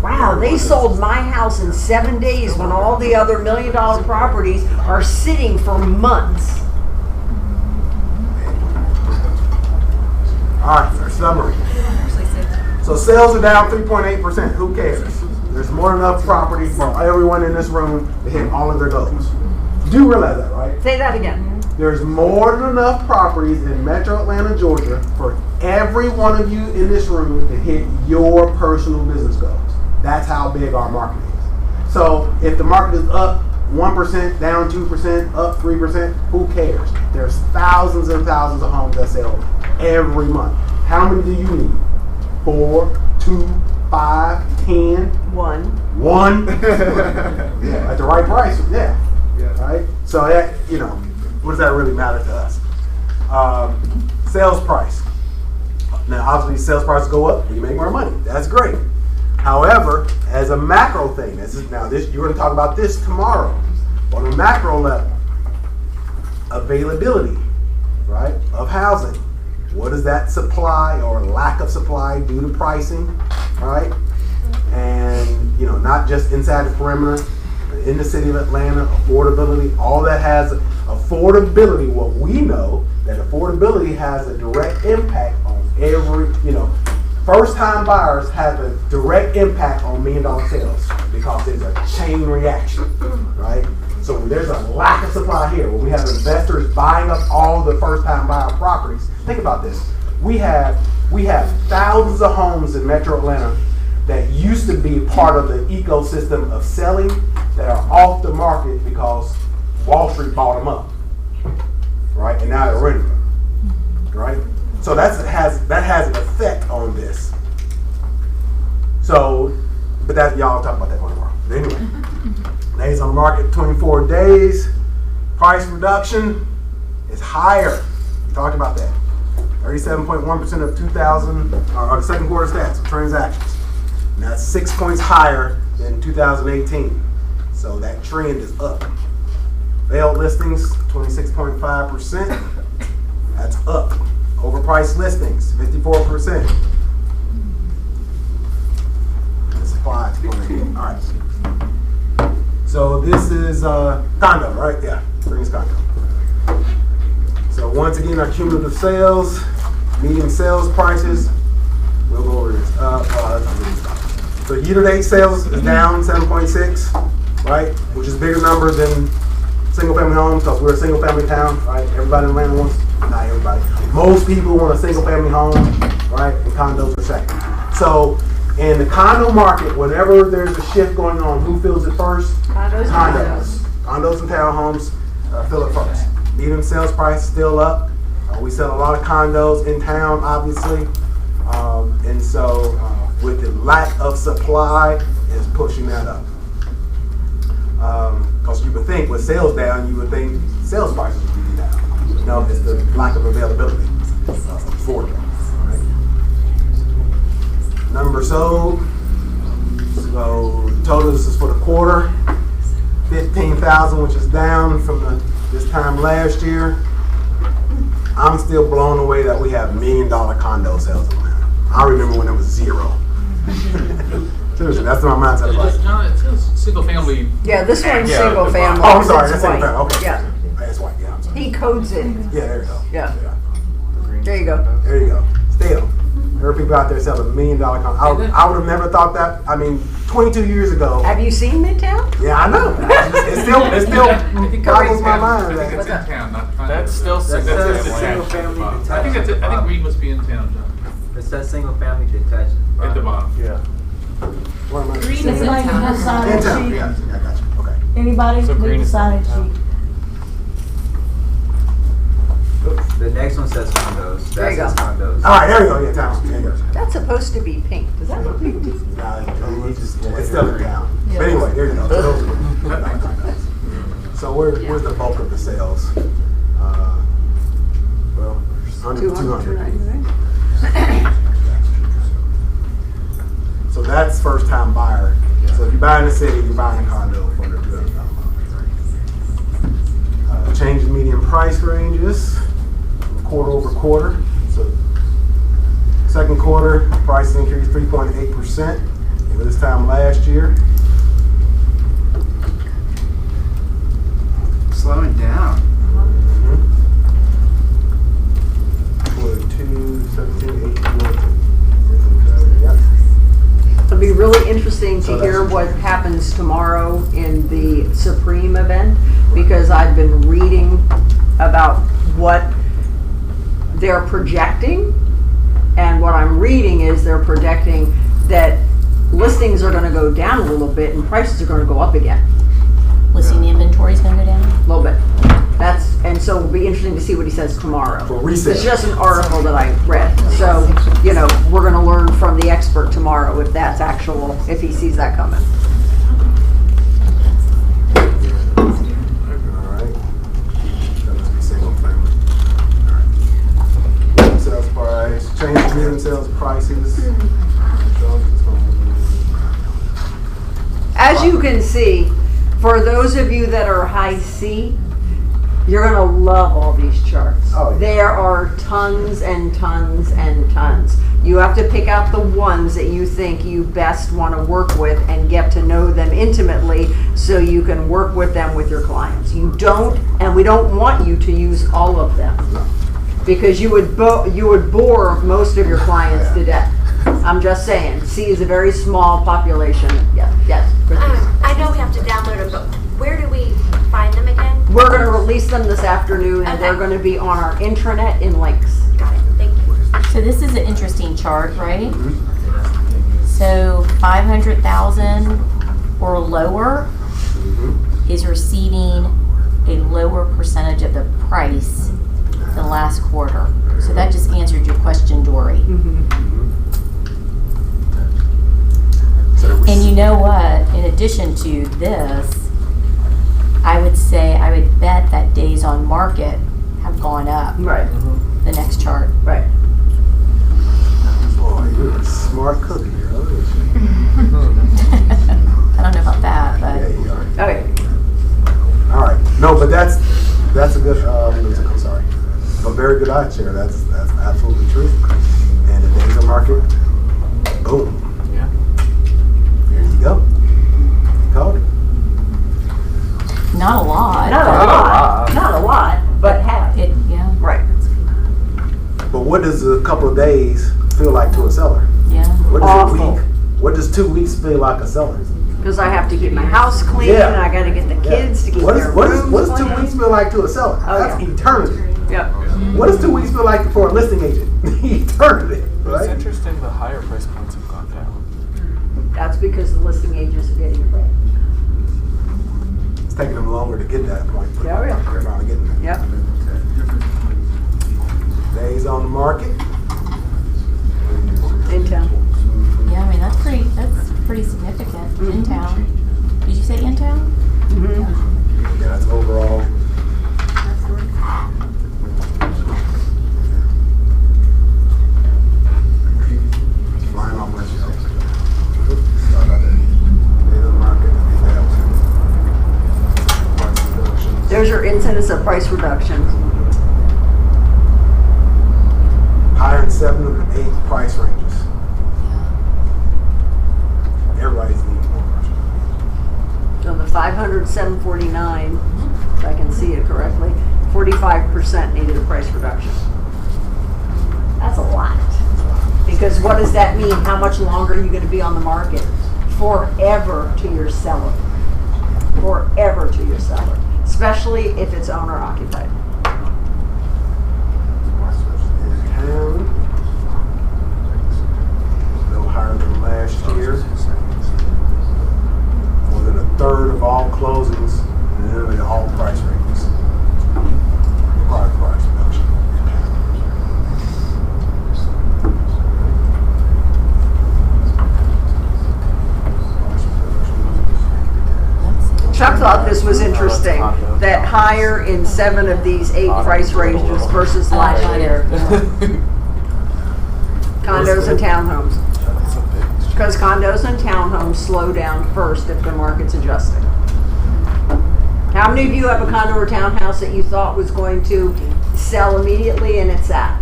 Wow, they sold my house in 7 days when all the other $1 million properties are sitting for months. All right, our summary. So sales are down 3.8%. Who cares? There's more than enough property for everyone in this room to hit all of their goals. You do realize that, right? Say that again. There's more than enough properties in Metro Atlanta, Georgia for every one of you in this room to hit your personal business goals. That's how big our market is. So if the market is up 1%, down 2%, up 3%, who cares? There's thousands and thousands of homes that sell every month. How many do you need? 4, 2, 5, 10? One. Yeah, at the right price. Yeah. Right? So that, what does that really matter to us? Sales price. Now, obviously, sales prices go up, we make more money. That's great. However, as a macro thing, you're going to talk about this tomorrow. On a macro level, availability, right, of housing. What does that supply or lack of supply do to pricing, right? And, not just inside the perimeter, in the city of Atlanta, affordability, all that has affordability. What we know that affordability has a direct impact on every, first-time buyers have a direct impact on $1 million sales because there's a chain reaction, right? So when there's a lack of supply here, when we have investors buying up all the first-time buyer properties, think about this. We have thousands of homes in Metro Atlanta that used to be part of the ecosystem of selling that are off the market because Wall Street bought them up, right? And now they're renting them, right? So that has an effect on this. So, but that y'all talk about that one tomorrow. But anyway, days on the market, 24 days. Price reduction is higher. We talked about that. 37.1% of 2000 or the second quarter stats of transactions. And that's 6 points higher than 2018. So that trend is up. Failed listings, 26.5%. That's up. Overpriced listings, 54%. The supply is going all right. So this is condo, right? Yeah, Green's condo. So once again, our cumulative sales, median sales prices. We'll go over this. So year-to-date sales is down 7.6, right? Which is a bigger number than single-family homes because we're a single-family town, right? Everybody in Atlanta wants, not everybody, most people want a single-family home, right? And condos are second. So in the condo market, whenever there's a shift going on, who fills it first? Condos. Condos and townhomes fill it first. Median sales price still up. We sell a lot of condos in town, obviously. And so with the lack of supply is pushing that up. Because you would think with sales down, you would think sales prices would be down. No, it's the lack of availability for them. Right? Number sold. So total, this is for the quarter. 15,000, which is down from this time last year. I'm still blown away that we have $1 million condo sales in Atlanta. I remember when it was zero. Seriously, that's my mindset. It's single family. Yeah, this one's single family. Oh, I'm sorry, It's that's single white. family. Okay. Yeah. That's white. Yeah, I'm sorry. He codes it. Yeah, there you go. Yeah. There you go. There you go. Still, there are people out there selling $1 million condo. I would have never thought that. I mean, 22 years ago. Have you seen Midtown? Yeah, I know. It still boggles my mind. I think it's in town, not condo. That's still single family detached. I think Reed must be in town, John. It says single family detached. At the bottom. Yeah. Green is in town. In town. Yeah, I got you. Okay. Anybody So green need a is sign-in in sheet? The next one says condos. That There you says go. condos. All right, there you go. Yeah, town. There you go. That's supposed to be pink. Does that look pink? It's still in town. But anyway, there you go. So, so where's the bulk of the sales? Well, under 200. So that's first time buyer. So if you buy in the city, you're buying a condo for under $200,000. Change in median price ranges quarter over quarter. So second quarter prices increased 3.8% over this time last year. Slowing down. 42, 17, 18, 19. Yep. It'll be really interesting to hear what happens tomorrow in the Supreme event because I've been reading about what they're projecting. And what I'm reading is they're projecting that listings are gonna go down a little bit and prices are gonna go up again. Listing inventory is gonna go down? A little bit. And so it'll be interesting to see what he says tomorrow. For resale. It's just an article that I read. So, we're gonna learn from the expert tomorrow if that's actual, if he sees that coming. Alright. That must be single family. Alright. Sales price, change in median sales prices. As you can see, for those of you that are high C, you're gonna love all these charts. Oh, yeah. There are tons and tons and tons. You have to pick out the ones that you think you best want to work with and get to know them intimately so you can work with them with your clients. You don't, and we don't want you to use all of them because you would bore most of your clients to death. I'm just saying, C is a very small population. Yeah, yes. I know we have to download them, but where do we find them again? We're going to release them this afternoon, and they're going to be on our intranet in links. Got it. Thank you. So this is an interesting chart, right? So 500,000 or lower is receiving a lower percentage of the price than last quarter. So that just answered your question, Dory. And you know what? In addition to this, I would bet that days on market have gone up. Right. The next chart. Right. Boy, you're a smart cookie, girl. I don't know about that, but. Yeah, you are. Okay. All right. No, but that's a good. I'm sorry. A very good eye chair. That's absolutely true. And the days on market, boom. Yeah. There you go. Called it. Not a lot. Not a lot, but half. Yeah. Right. But what does a couple of days feel like to a seller? Yeah. What does Awful. a week? What does 2 weeks feel like a seller? Because I have to keep my house clean, Yeah. and I got to get the kids to keep What their does rooms 2 clean. weeks feel like to a seller? Oh, That's yeah. eternity. Yep. What does 2 weeks feel like for a listing agent? Eternity, It's right? interesting the higher price points have gone down. That's because the listing agents are getting it right. It's taking them longer to get that point. But Yeah, yeah. they're finally getting there. Yep. Days on the market. In town. Yeah, I mean, that's pretty significant in town. Did you say in town? Mm-hmm. Yeah, that's overall. Flying on my shelf. Start out there. Days on the market. Price reductions. There's your incidence of price reductions. Higher in 7 of the 8 price ranges. Everybody's needing more price. So the 500, 749, if I can see it correctly, 45% needed a price reduction. That's a lot. Because what does that mean? How much longer are you going to be on the market? Forever to your seller. Forever to your seller. Especially if it's owner occupied. No higher than last year. More than a third of all closings and nearly all price ranges. Required price reduction. Chuck thought this was interesting, that higher in 7 of these 8 price ranges versus last year. Condos and townhomes. Because condos and townhomes slow down first if the market's adjusting. How many of you have a condo or townhouse that you thought was going to sell immediately and it's sat?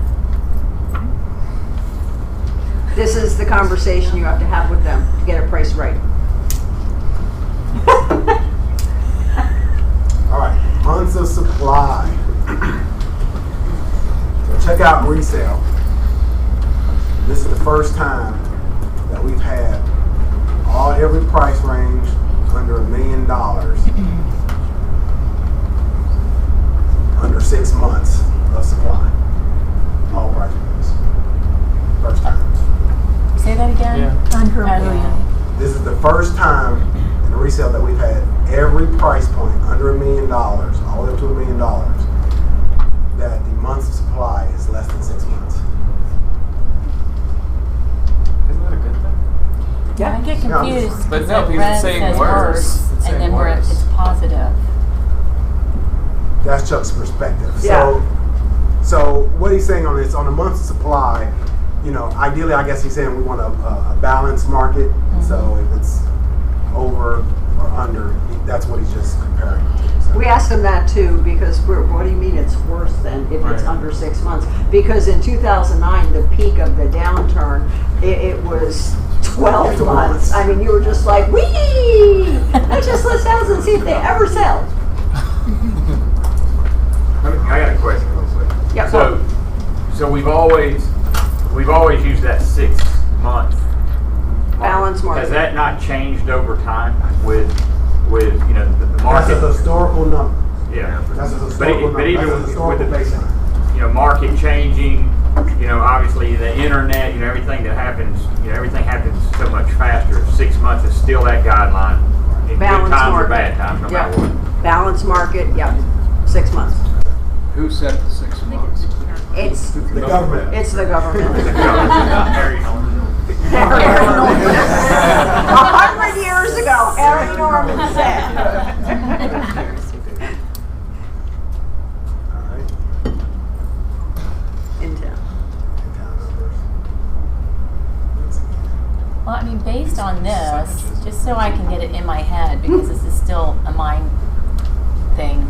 This is the conversation you have to have with them to get it priced right. All right, months of supply. So check out resale. This is the first time that we've had every price range under $1 million, under 6 months of supply. All price reviews. First time. Say that again? Under $1 million. This is the first time in the resale that we've had every price point under $1 million, all the way up to $1 million, that the months of supply is less than 6 months. Isn't that a good thing? Yeah, I get Yeah. confused. But no, because because it's saying says worse. It's and saying then worse. it's positive. That's Chuck's perspective. Yeah. So what he's saying on this, on a month's supply, you know, ideally, I guess he's saying we want a balanced market. So if it's over or under, that's what he's just comparing it to. So. We asked him that too, because what do you mean it's worse than if it's Right. under 6 months? Because in 2009, the peak of the downturn, it was 12 months. I mean, you were just like, wee! Let's just list houses and see if they ever sell. I got a question real quick. Yeah, So we've always used that 6 month balance market. Has that not changed over time with you know the That's market? a historical number. Yeah. That's a But historical number. even That's a with historical the baseline. you know market changing, you know obviously the internet, you know everything that happens, you know everything happens so much faster. 6 months is still that guideline in Balance good times market. or bad times, no matter what. Balance market, yeah, 6 months. Who set the 6 months? It's The government. It's the government. Harry Norman. 100 years ago, Harry Norman said. All right. In town. Well, I mean, based on this, just so I can get it in my head, because this is still a mind thing.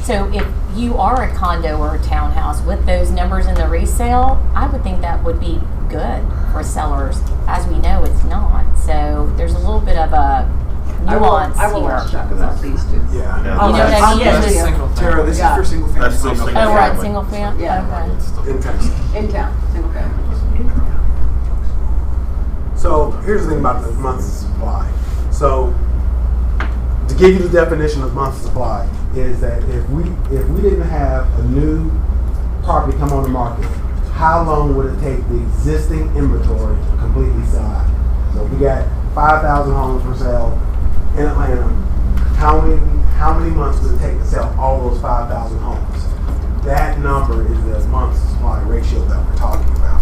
So if you are a condo or a townhouse with those numbers in the resale, I would think that would be good for sellers. As we know, it's not. So there's a little bit of a nuance I will here. ask Chuck about these two. Yeah. You know what I mean? Yes, Just- Single Tara, this Yeah. is for single family. That's still single Oh, right, family. single family? Yeah. Okay. In Texas. In town, single family. So here's the thing about the months of supply. So to give you the definition of months of supply is that if we didn't have a new property come on the market, how long would it take the existing inventory to completely sell out? So if we got 5,000 homes for sale in Atlanta, how many months would it take to sell all those 5,000 homes? That number is the months of supply ratio that we're talking about.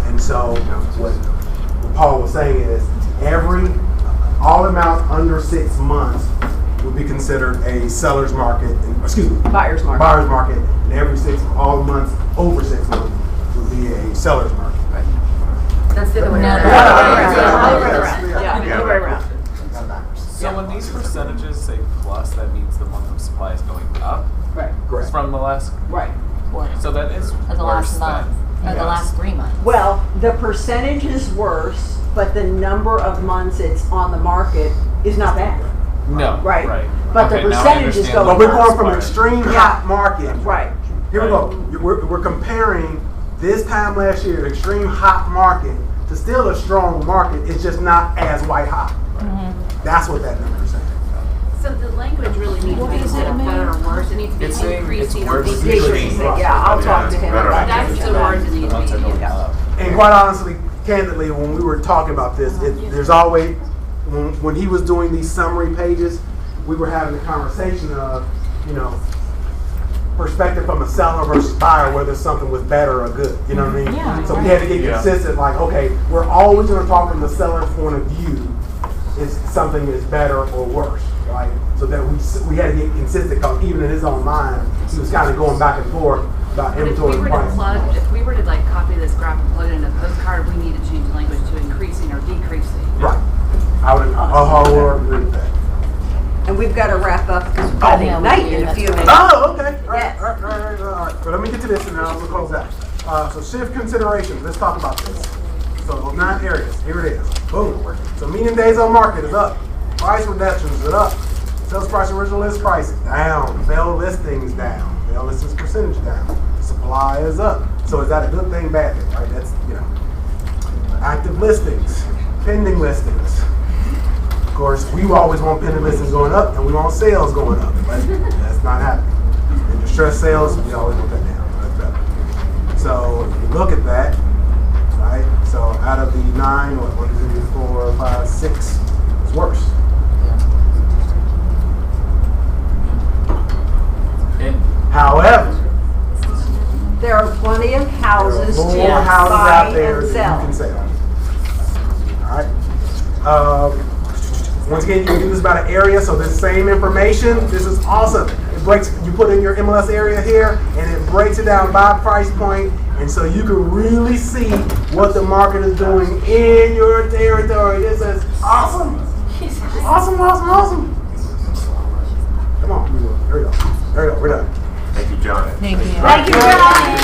And so what Paul was saying is all amounts under 6 months would be considered a seller's market, Buyer's market. buyer's market, and all months over 6 months would be a seller's market. That's the other way No. around. The other way around. Yeah, the other way around. So when these percentages say plus, that means the month of supply is going up Right. Correct. from the last. Right. So that is Or the worse last month, than or the yes. last 3 months. Well, the percentage is worse, but the number of months it's on the market is not bad. No. Right. Right. But the Okay, now I percentage is understand going But the we're going worst from part. extreme Yeah. hot market. Right. Here we go. We're comparing this time last year, extreme hot market, to still a strong market. It's just not as white hot. That's what that number is saying. So the language really needs to be instead of better or worse, it needs to be It's saying it's increasing or worse. decreasing. Yeah, I'll talk to him about that. That's the words that need to be used. And quite honestly, candidly, when we were talking about this, there's always, when he was doing these summary pages, we were having a conversation of, perspective from a seller versus buyer, whether something was better or good. You know what I mean? Yeah, So we had to get Yeah. consistent, like, okay, we're always going to talk from the seller's point of view if something is better or worse, right? So that we had to get consistent, because even in his own mind, he was kind of going back and forth about But if inventory we were price. if we were to like copy this graph and plug it in a postcard, we need to change the language to increasing or decreasing. Right. I would agree with that. And we've got to wrap up because we've Oh, got yeah, we Ignite do. in a That's few right. minutes. Oh, okay. All right, Yes. all right. But let me get to this and then I'll close out. So shift considerations. Let's talk about this. So those 9 areas. Here it is. Boom. So median days on market is up. Price reductions is up. Sales price original list price down. Failed listings down. Failed listings percentage down. Supply is up. So is that a good thing, bad thing, right? That's, active listings, pending listings. Of course, we always want pending listings going up and we want sales going up, but that's not happening. Interest distress sales, we always want that down. That's better. So if you look at that, right? So out of the 9, what, 1, 2, 3, 4, 5, 6, it's worse. However, There are plenty of houses to more houses buy out there and that sell. you can sell. All right. Once again, you can do this by the area. So this same information, this is awesome. It breaks. You put in your MLS area here, and it breaks it down by price point, and so you can really see what the market is doing in your territory. This is awesome. Awesome, awesome, awesome. Come on, there we go. There we go. We're done. Thank you, John. Thank you. Thank you, John.